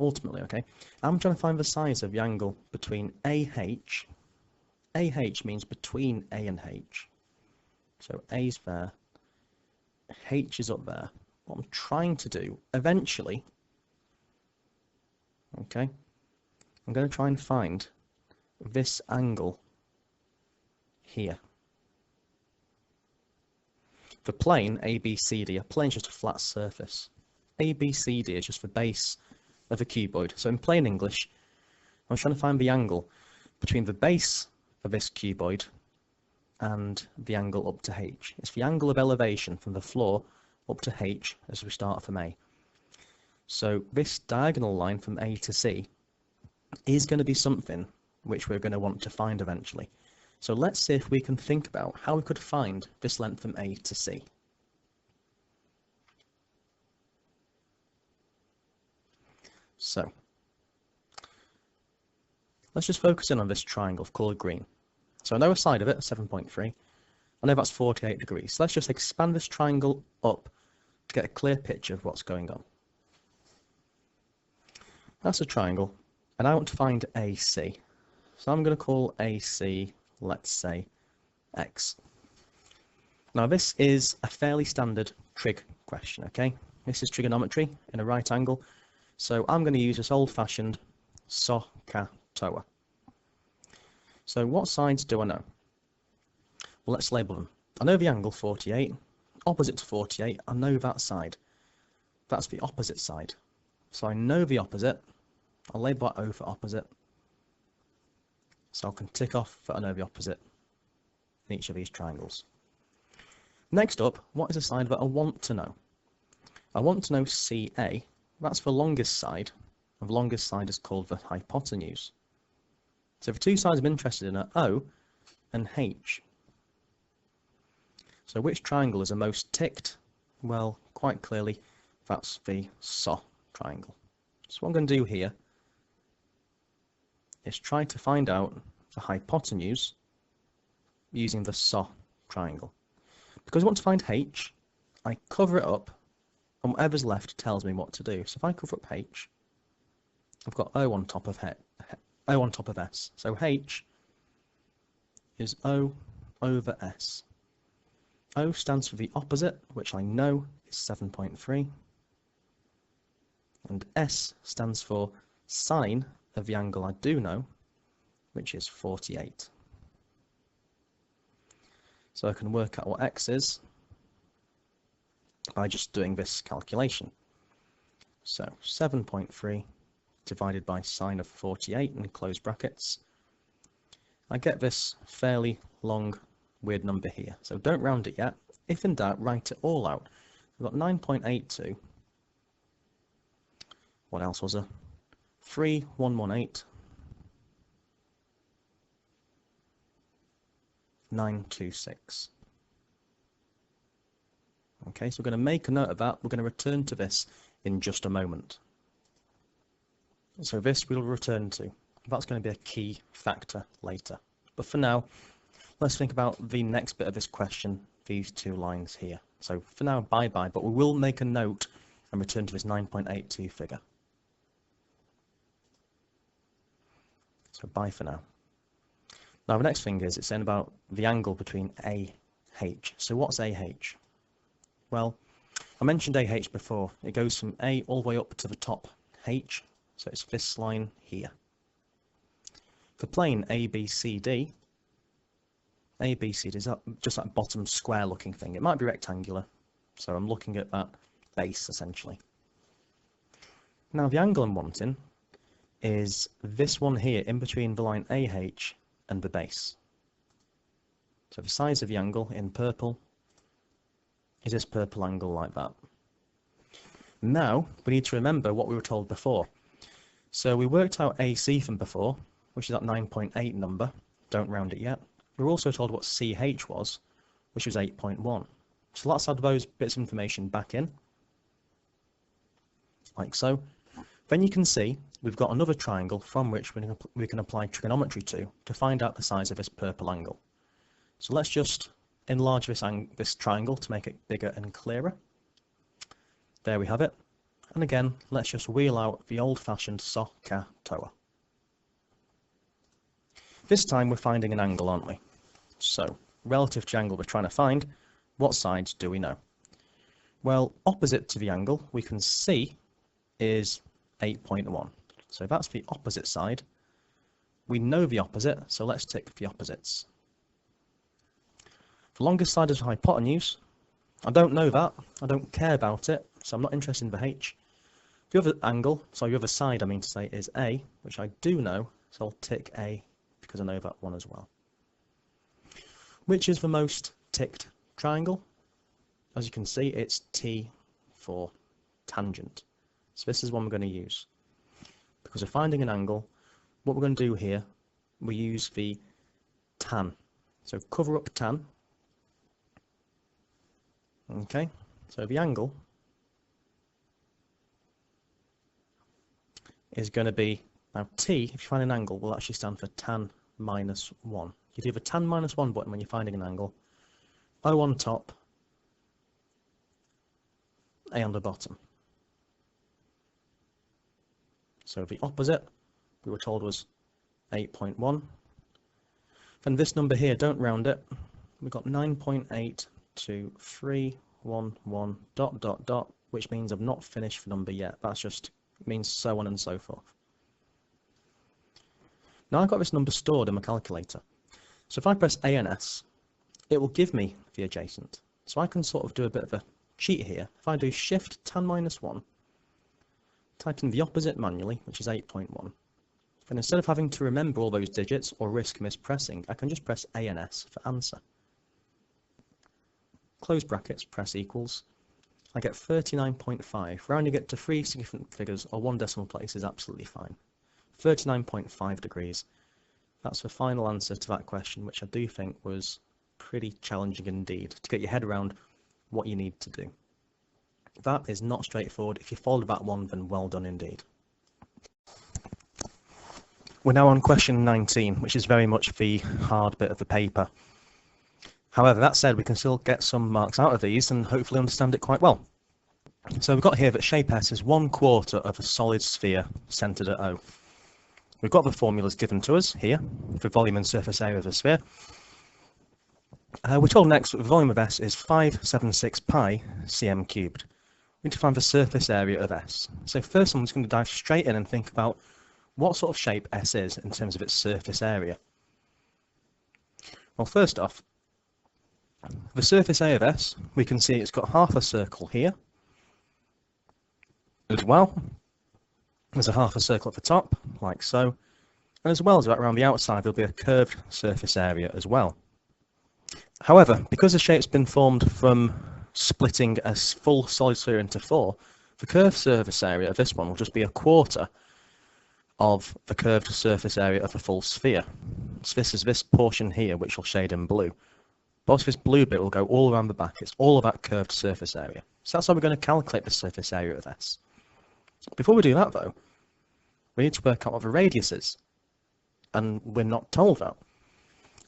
okay, I'm trying to find the size of the angle between AH. AH means between A and H. So A's there, H is up there. What I'm trying to do, eventually, okay, I'm going to try and find this angle here. The plane ABCD, a plane is just a flat surface. ABCD is just the base of a cuboid. So in plain English, I'm trying to find the angle between the base of this cuboid and the angle up to H. It's the angle of elevation from the floor up to H as we start from A. So this diagonal line from A to C is going to be something which we're going to want to find eventually. So let's see if we can think about how we could find this length from A to C. So let's just focus in on this triangle colored green. So I know a side of it, 7.3. I know that's 48 degrees. So let's just expand this triangle up to get a clear picture of what's going on. That's a triangle, and I want to find AC. So I'm going to call AC, let's say, X. Now this is a fairly standard trig question, okay? This is trigonometry in a right angle, so I'm going to use this old-fashioned SOHCAHTOA. So what sides do I know? Well, let's label them. I know the angle 48, opposite to 48, I know that side. That's the opposite side. So I know the opposite, I'll label that O for opposite. So I can tick off that I know the opposite in each of these triangles. Next up, what is the side that I want to know? I want to know CA. That's the longest side, and the longest side is called the hypotenuse. So the two sides I'm interested in are O and H. So which triangle is the most ticked? Well, quite clearly, that's the SO triangle. So what I'm going to do here is try to find out the hypotenuse using the SO triangle. Because I want to find H, I cover it up, and whatever's left tells me what to do. So if I cover up H, I've got O on top of S. So H is O over S. O stands for the opposite, which I know is 7.3. And S stands for sine of the angle I do know, which is 48. So I can work out what X is by just doing this calculation. So 7.3 divided by sine of 48 in closed brackets. I get this fairly long, weird number here. So don't round it yet. If in doubt, write it all out. We've got 9.82. What else was there? 3118. 926. Okay, so we're going to make a note of that. We're going to return to this in just a moment. So this we'll return to. That's going to be a key factor later. But for now, let's think about the next bit of this question, these two lines here. So for now, bye-bye, but we will make a note and return to this 9.82 figure. So bye for now. Now the next thing is it's saying about the angle between AH. So what's AH? Well, I mentioned AH before. It goes from A all the way up to the top H. So it's this line here. The plane ABCD is just that bottom square looking thing. It might be rectangular, so I'm looking at that base essentially. Now the angle I'm wanting is this one here in between the line AH and the base. So the size of the angle in purple is this purple angle like that. Now we need to remember what we were told before. So we worked out AC from before, which is that 9.8 number. Don't round it yet. We were also told what CH was, which was 8.1. So let's add those bits of information back in, like so. Then you can see we've got another triangle from which we can apply trigonometry to find out the size of this purple angle. So let's just enlarge this triangle to make it bigger and clearer. There we have it. And again, let's just wheel out the old-fashioned SOHCAHTOA. This time we're finding an angle, aren't we? So, relative to the angle we're trying to find, what sides do we know? Well, opposite to the angle we can see is 8.1. So that's the opposite side. We know the opposite, so let's tick the opposites. The longest side is the hypotenuse. I don't know that. I don't care about it, so I'm not interested in the H. The other angle, sorry, the other side I mean to say, is A, which I do know, so I'll tick A because I know that one as well. Which is the most ticked triangle? As you can see, it's T for tangent. So this is one we're going to use. Because we're finding an angle, what we're going to do here, we use the tan. So cover up tan. Okay, so the angle is going to be, now t, if you find an angle, will actually stand for tan minus 1. You do the tan minus 1 button when you're finding an angle, O on top, A on the bottom. So the opposite, we were told, was 8.1. And this number here, don't round it, we've got 9.82311 dot dot dot, which means I've not finished the number yet. That's just means so on and so forth. Now I've got this number stored in my calculator. So if I press A and S, it will give me the adjacent. So I can sort of do a bit of a cheat here. If I do Shift tan minus 1, type in the opposite manually, which is 8.1. And instead of having to remember all those digits or risk mispressing, I can just press A and S for answer. Close brackets, press equals. I get 39.5. Rounding it to 3 significant figures or 1 decimal place is absolutely fine. 39.5 degrees. That's the final answer to that question, which I do think was pretty challenging indeed, to get your head around what you need to do. That is not straightforward. If you followed that one, then well done indeed. We're now on question 19, which is very much the hard bit of the paper. However, that said, we can still get some marks out of these and hopefully understand it quite well. So we've got here that shape S is 1/4 of a solid sphere centered at O. We've got the formulas given to us here for volume and surface area of the sphere. We're told next that the volume of S is 576 pi cm cubed. We need to find the surface area of S. So first I'm just going to dive straight in and think about what sort of shape S is in terms of its surface area. Well, first off, the surface area of S, we can see it's got half a circle here as well. There's a half a circle at the top, like so, and as well as around the outside there'll be a curved surface area as well. However, because the shape's been formed from splitting a full solid sphere into 4, the curved surface area of this one will just be 1/4 of the curved surface area of a full sphere. So this is this portion here, which will shade in blue. But this blue bit will go all around the back. It's all of that curved surface area. So that's how we're going to calculate the surface area of S. Before we do that, though, we need to work out what the radius is. And we're not told that.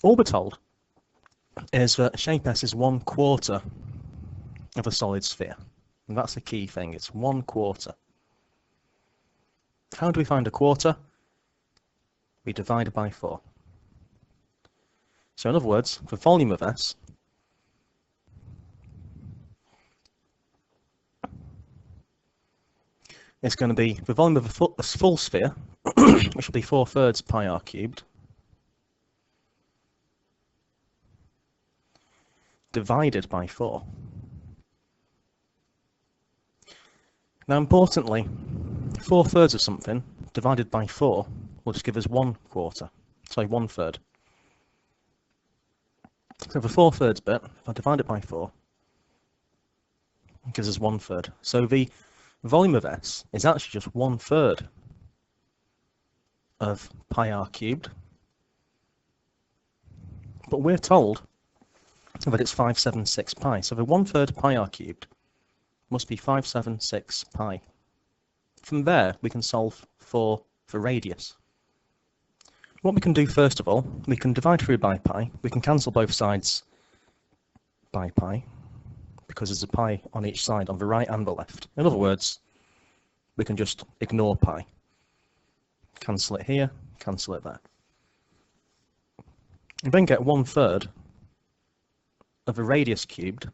All we're told is that shape S is 1/4 of a solid sphere. And that's the key thing. It's 1/4. How do we find 1/4? We divide it by 4. So in other words, the volume of S is going to be the volume of a full sphere, which will be 4/3 pi r cubed, divided by 4. Now importantly, 4/3 of something divided by 4 will just give us 1/4, sorry, 1/3. So the 4/3 bit, if I divide it by 4, it gives us 1/3. So the volume of S is actually just 1/3 of pi r cubed, but we're told that it's 576 pi. So the 1/3 pi r cubed must be 576 pi. From there, we can solve for the radius. What we can do first of all, we can divide through by pi. We can cancel both sides by pi, because there's a pi on each side, on the right and the left. In other words, we can just ignore pi. Cancel it here, cancel it there. And then get 1/3 of the radius cubed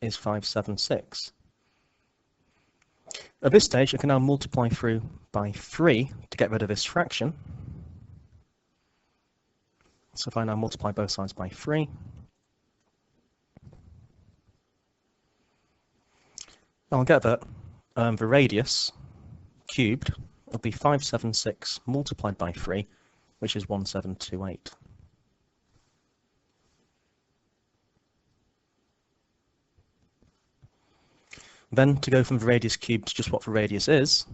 is 576. At this stage, I can now multiply through by 3 to get rid of this fraction. So if I now multiply both sides by 3, I'll get that the radius cubed will be 576 multiplied by 3, which is 1728. Then, to go from the radius cubed to just what the radius is,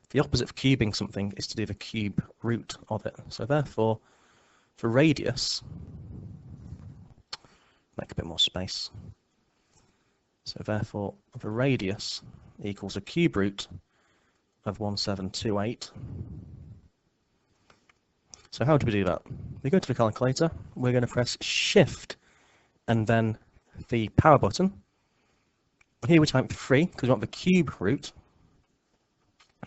the opposite of cubing something is to do the cube root of it. So therefore, for radius, make a bit more space. So therefore, the radius equals a cube root of 1728. So how do we do that? We go to the calculator, we're going to press Shift and then the power button. Here we type 3 because we want the cube root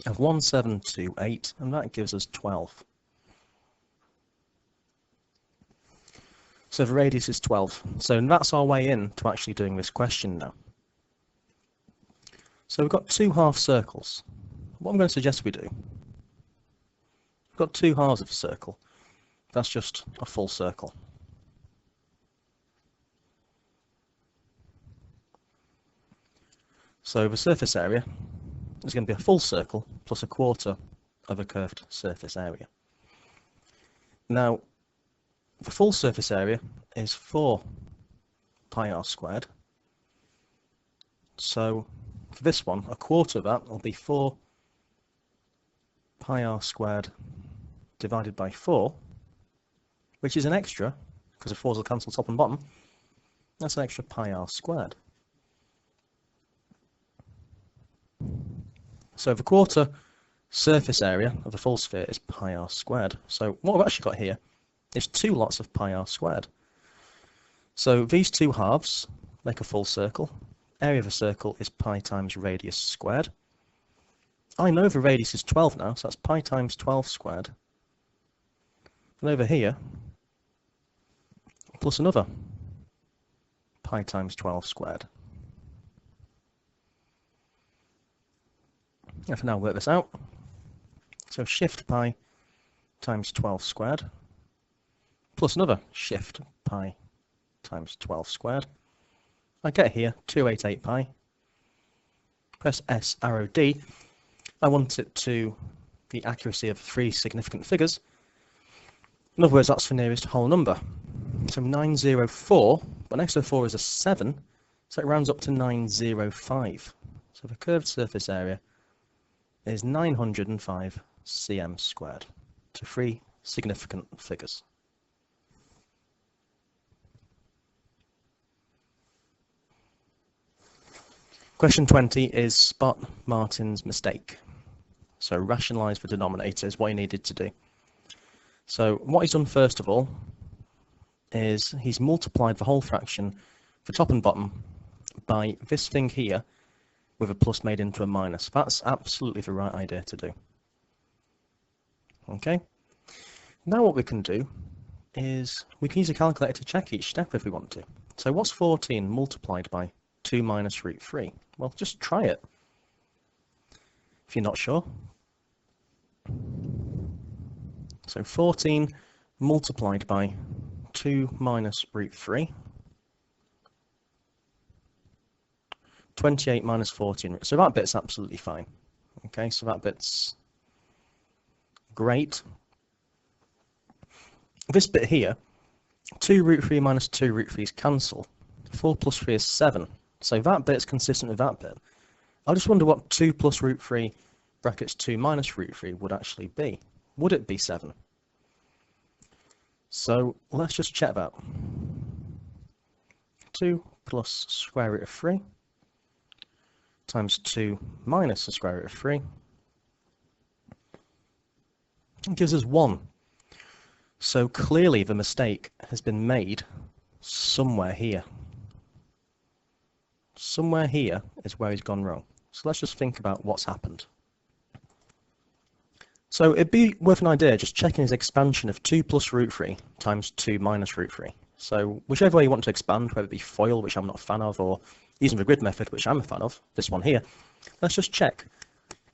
of 1728, and that gives us 12. So the radius is 12. So that's our way in to actually doing this question now. So we've got two half circles. What I'm going to suggest we do, we've got two halves of a circle. That's just a full circle. So the surface area is going to be a full circle plus a quarter of a curved surface area. Now, the full surface area is 4 pi r squared. So for this one, a quarter of that will be 4 pi r squared divided by 4, which is an extra, because the 4s will cancel top and bottom. That's an extra pi r squared. So the quarter surface area of the full sphere is pi r squared. So what we've actually got here is 2 lots of pi r squared. So these two halves make a full circle. Area of a circle is pi times radius squared. I know the radius is 12 now, so that's pi times 12 squared. And over here, plus another pi times 12 squared. I can now work this out. So shift pi times 12 squared plus another shift pi times 12 squared. I get here 288 pi. Press S arrow D. I want it to the accuracy of 3 significant figures. In other words, that's the nearest whole number. So 904, but next to 4 is a 7, so it rounds up to 905. So the curved surface area is 905 cm squared to 3 significant figures. Question 20 is spot Martin's mistake. So rationalise the denominator is what he needed to do. So what he's done first of all is he's multiplied the whole fraction for top and bottom by this thing here with a plus made into a minus. That's absolutely the right idea to do. Okay. Now what we can do is we can use a calculator to check each step if we want to. So what's 14 multiplied by 2 minus root 3? Well, just try it if you're not sure. So 14 multiplied by 2 minus root 3. 28 minus 14. So that bit's absolutely fine. Okay, so that bit's great. This bit here, 2 root 3 minus 2 root 3's cancel. 4 plus 3 is 7. So that bit's consistent with that bit. I just wonder what 2 plus root 3 brackets 2 minus root 3 would actually be. Would it be 7? So let's just check that. 2 plus square root of 3 times 2 minus the square root of 3 gives us 1. So clearly the mistake has been made somewhere here. Somewhere here is where he's gone wrong. So let's just think about what's happened. So it'd be worth an idea just checking his expansion of 2 plus root 3 times 2 minus root 3. So whichever way you want to expand, whether it be FOIL, which I'm not a fan of, or using the grid method, which I'm a fan of, this one here, let's just check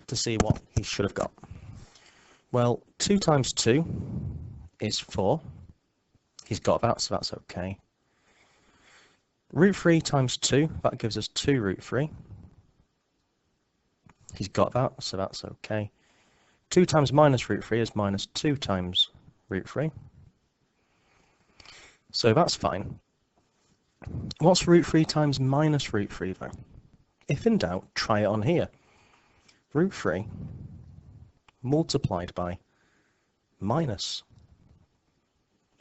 to see what he should have got. Well, 2 times 2 is 4. He's got that, so that's okay. Root 3 times 2, that gives us 2 root 3. He's got that, so that's okay. 2 times minus root 3 is minus 2 times root 3. So that's fine. What's root 3 times minus root 3 though? If in doubt, try it on here. Root 3 multiplied by minus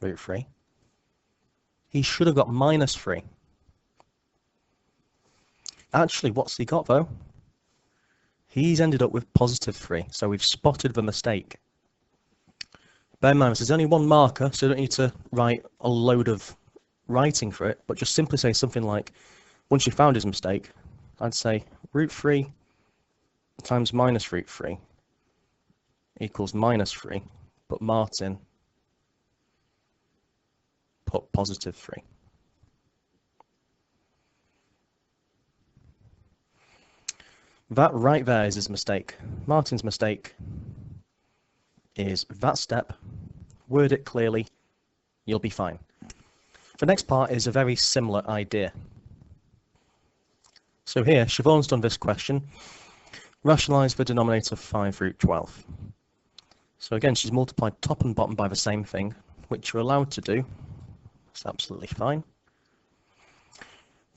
root 3. He should have got minus 3. Actually, what's he got though? He's ended up with positive 3, so we've spotted the mistake. Bear in mind, there's only one marker, so you don't need to write a load of writing for it, but just simply say something like, once you found his mistake, I'd say root 3 times minus root 3 equals minus 3, but Martin put positive 3. That right there is his mistake. Martin's mistake is that step. Word it clearly, you'll be fine. The next part is a very similar idea. So here, Siobhan's done this question. Rationalise the denominator of 5 root 12. So again, she's multiplied top and bottom by the same thing, which you're allowed to do. It's absolutely fine.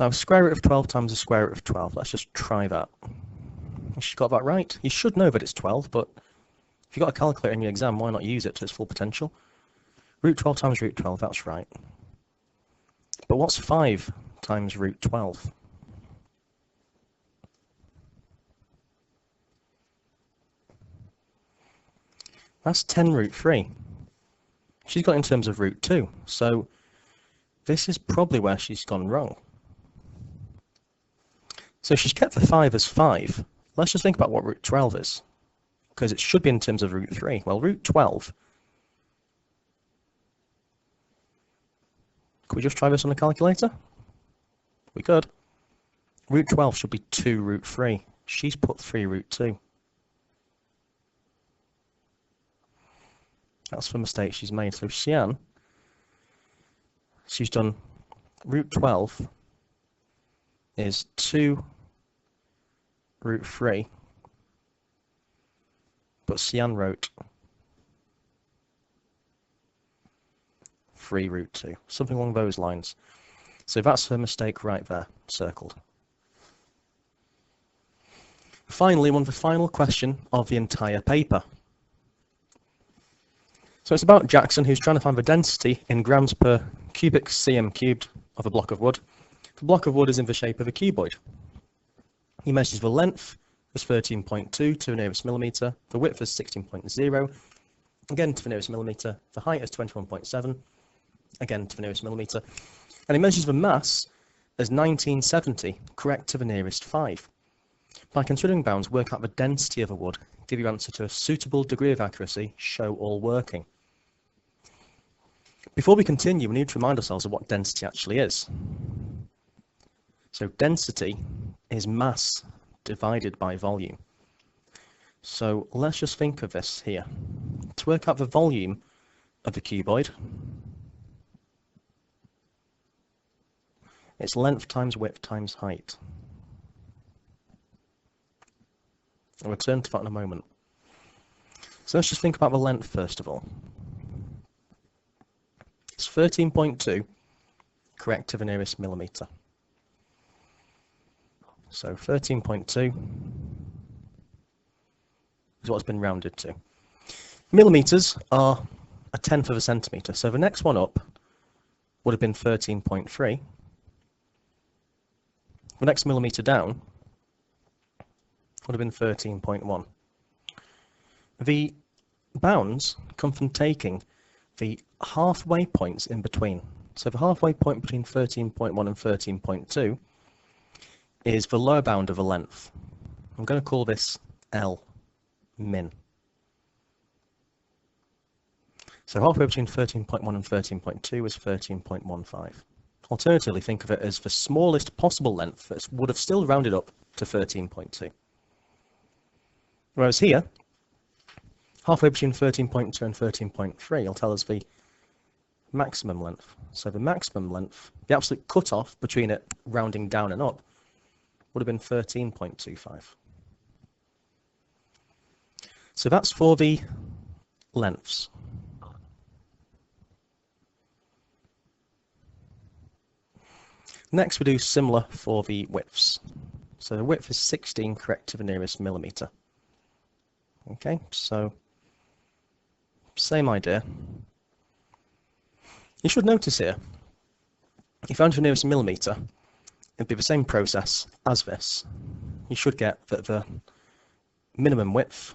Now, square root of 12 times the square root of 12. Let's just try that. She's got that right. You should know that it's 12, but if you've got a calculator in your exam, why not use it to its full potential? Root 12 times root 12, that's right. But what's 5 times root 12? That's 10 root 3. She's got it in terms of root 2, so this is probably where she's gone wrong. So she's kept the 5 as 5. Let's just think about what root 12 is, because it should be in terms of root 3. Well, root 12, could we just try this on a calculator? We could. Root 12 should be 2 root 3. She's put 3 root 2. That's the mistake she's made. So Xian, she's done root 12 is 2 root 3, but Xian wrote 3 root 2, something along those lines. So that's her mistake right there, circled. Finally, the final question of the entire paper. So it's about Jackson, who's trying to find the density in grams per cubic cm cubed of a block of wood. The block of wood is in the shape of a cuboid. He measures the length as 13.2 to the nearest millimetre, the width as 16.0, again to the nearest millimetre, the height as 21.7, again to the nearest millimetre, and he measures the mass as 1970, correct to the nearest 5. By considering bounds, work out the density of a wood, give your answer to a suitable degree of accuracy, show all working. Before we continue, we need to remind ourselves of what density actually is. So density is mass divided by volume. So let's just think of this here. To work out the volume of the cuboid, it's length times width times height. I'll return to that in a moment. So let's just think about the length first of all. It's 13.2, correct to the nearest millimetre. So 13.2 is what's been rounded to. Millimetres are a tenth of a centimetre, so the next one up would have been 13.3. The next millimetre down would have been 13.1. The bounds come from taking the halfway points in between. So the halfway point between 13.1 and 13.2 is the lower bound of a length. I'm going to call this L min. So halfway between 13.1 and 13.2 is 13.15. Alternatively, think of it as the smallest possible length that would have still rounded up to 13.2. Whereas here, halfway between 13.2 and 13.3 will tell us the maximum length. So the maximum length, the absolute cutoff between it rounding down and up, would have been 13.25. So that's for the lengths. Next we do similar for the widths. So the width is 16, correct to the nearest millimetre. Okay, so same idea. You should notice here, if you found the nearest millimetre, it'd be the same process as this. You should get that the minimum width,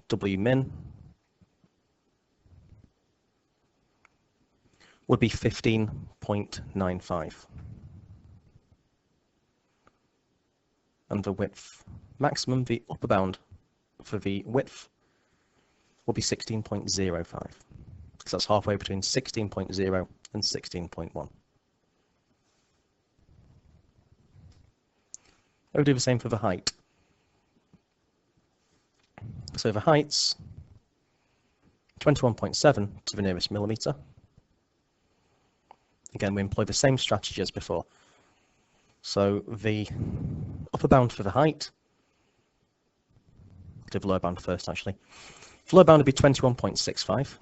W min, would be 15.95. And the width maximum, the upper bound for the width, will be 16.05. So that's halfway between 16.0 and 16.1. We'll do the same for the height. So the height's 21.7 to the nearest millimetre. Again, we employ the same strategy as before. So the upper bound for the height, do the lower bound first actually. The lower bound would be 21.65.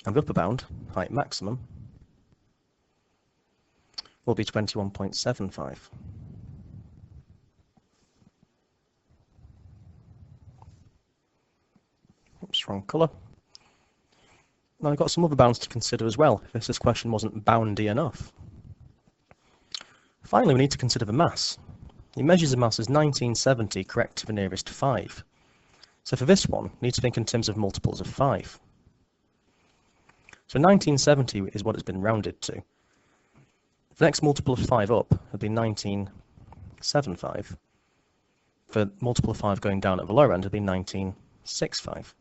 And the upper bound, height maximum, will be 21.75. Oops, wrong colour. Now I've got some other bounds to consider as well, if this question wasn't boundy enough. Finally, we need to consider the mass. It measures the mass as 1970 correct to the nearest 5. So for this one, we need to think in terms of multiples of 5. So 1970 is what it's been rounded to. The next multiple of 5 up would be 1975. The multiple of 5 going down at the lower end would be 1965.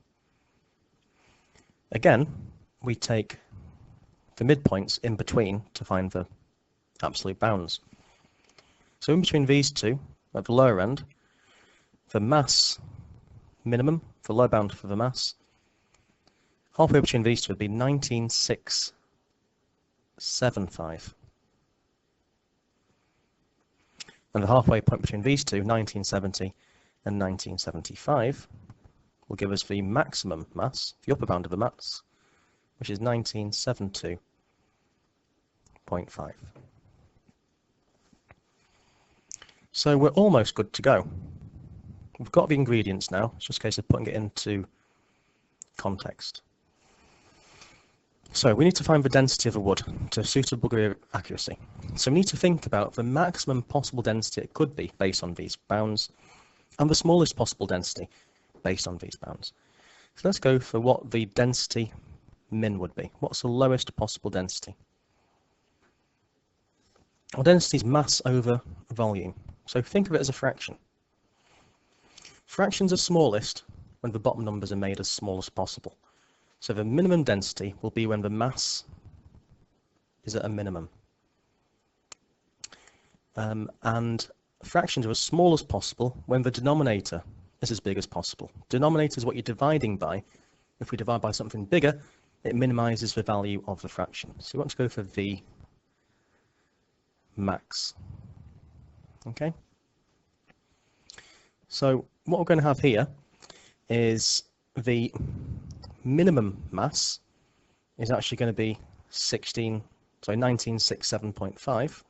Again, we take the midpoints in between to find the absolute bounds. So in between these two, at the lower end, the mass minimum, the lower bound for the mass, halfway between these two would be 19,675. And the halfway point between these two, 1970 and 1975, will give us the maximum mass, the upper bound of the mass, which is 1972.5. So we're almost good to go. We've got the ingredients now, it's just a case of putting it into context. So we need to find the density of a wood to a suitable degree of accuracy. So we need to think about the maximum possible density it could be based on these bounds, and the smallest possible density based on these bounds. So let's go for what the density min would be. What's the lowest possible density? Well, density is mass over volume. So think of it as a fraction. Fractions are smallest when the bottom numbers are made as small as possible. So the minimum density will be when the mass is at a minimum. And fractions are as small as possible when the denominator is as big as possible. Denominator is what you're dividing by. If we divide by something bigger, it minimizes the value of the fraction. So we want to go for the max. Okay? So what we're going to have here is the minimum mass is actually going to be 1967.5.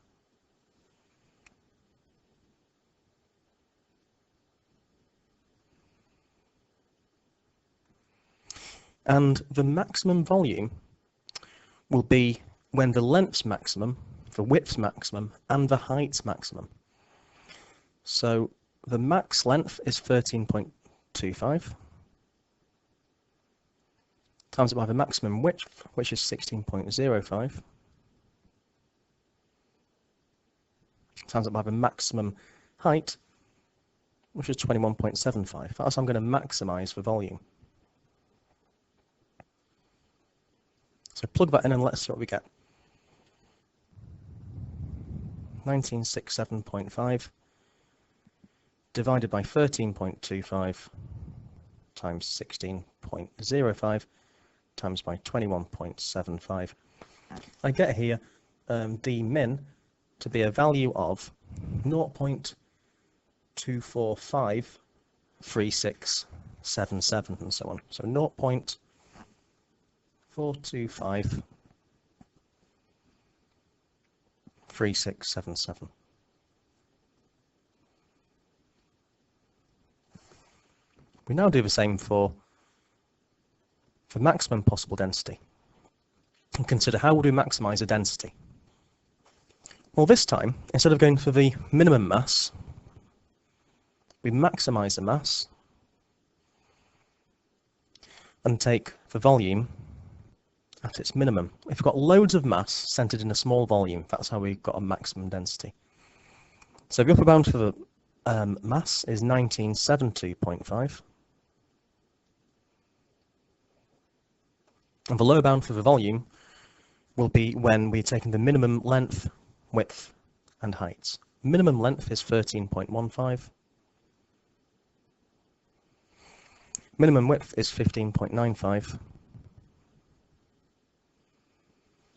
And the maximum volume will be when the length's maximum, the width's maximum, and the height's maximum. So the max length is 13.25 times it by the maximum width, which is 16.05, times it by the maximum height, which is 21.75. That's how I'm going to maximize the volume. So plug that in and let's see what we get. 1967.5 divided by 13.25 times 16.05 times by 21.75. I get here d min to be a value of 0.2453677 and so on. So 0.4253677. We now do the same for maximum possible density and consider how would we maximize a density. Well, this time, instead of going for the minimum mass, we maximise the mass and take the volume at its minimum. If we've got loads of mass centred in a small volume, that's how we've got a maximum density. So the upper bound for the mass is 1972.5. And the lower bound for the volume will be when we're taking the minimum length, width, and height. Minimum length is 13.15. Minimum width is 15.95.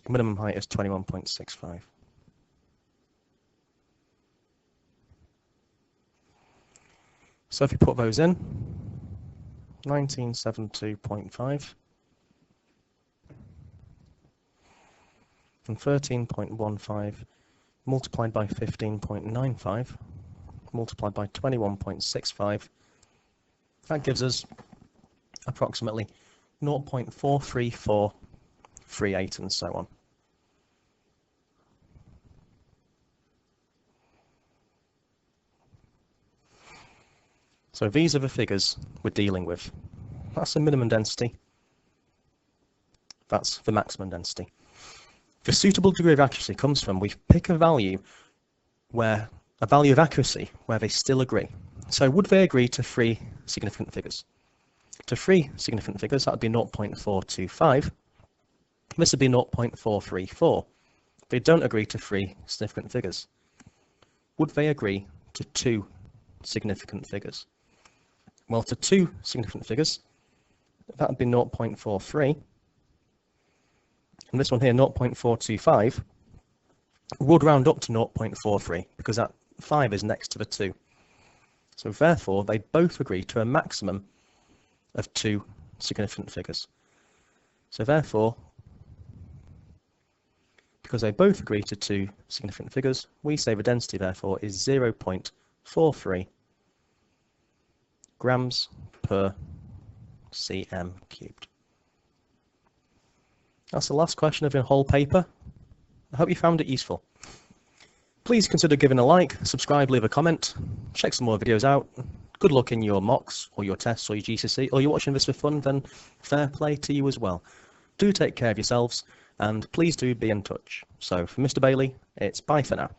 Minimum height is 21.65. So if you put those in, 1972.5 and 13.15 multiplied by 15.95 multiplied by 21.65, that gives us approximately 0.43438 and so on. So these are the figures we're dealing with. That's the minimum density. That's the maximum density. The suitable degree of accuracy comes from we pick a value where a value of accuracy where they still agree. So would they agree to 3 significant figures? To 3 significant figures, that would be 0.425. This would be 0.434. They don't agree to 3 significant figures. Would they agree to 2 significant figures? Well, to 2 significant figures, that would be 0.43. And this one here, 0.425, would round up to 0.43 because that 5 is next to the 2. So therefore, they both agree to a maximum of 2 significant figures. So therefore, because they both agree to 2 significant figures, we say the density therefore is 0.43 grams per cm cubed. That's the last question of your whole paper. I hope you found it useful. Please consider giving a like, subscribe, leave a comment, check some more videos out. Good luck in your mocks or your tests or your GCSE, or you're watching this for fun, then fair play to you as well. Do take care of yourselves and please do be in touch. So for Mr. Bailey, it's bye for now.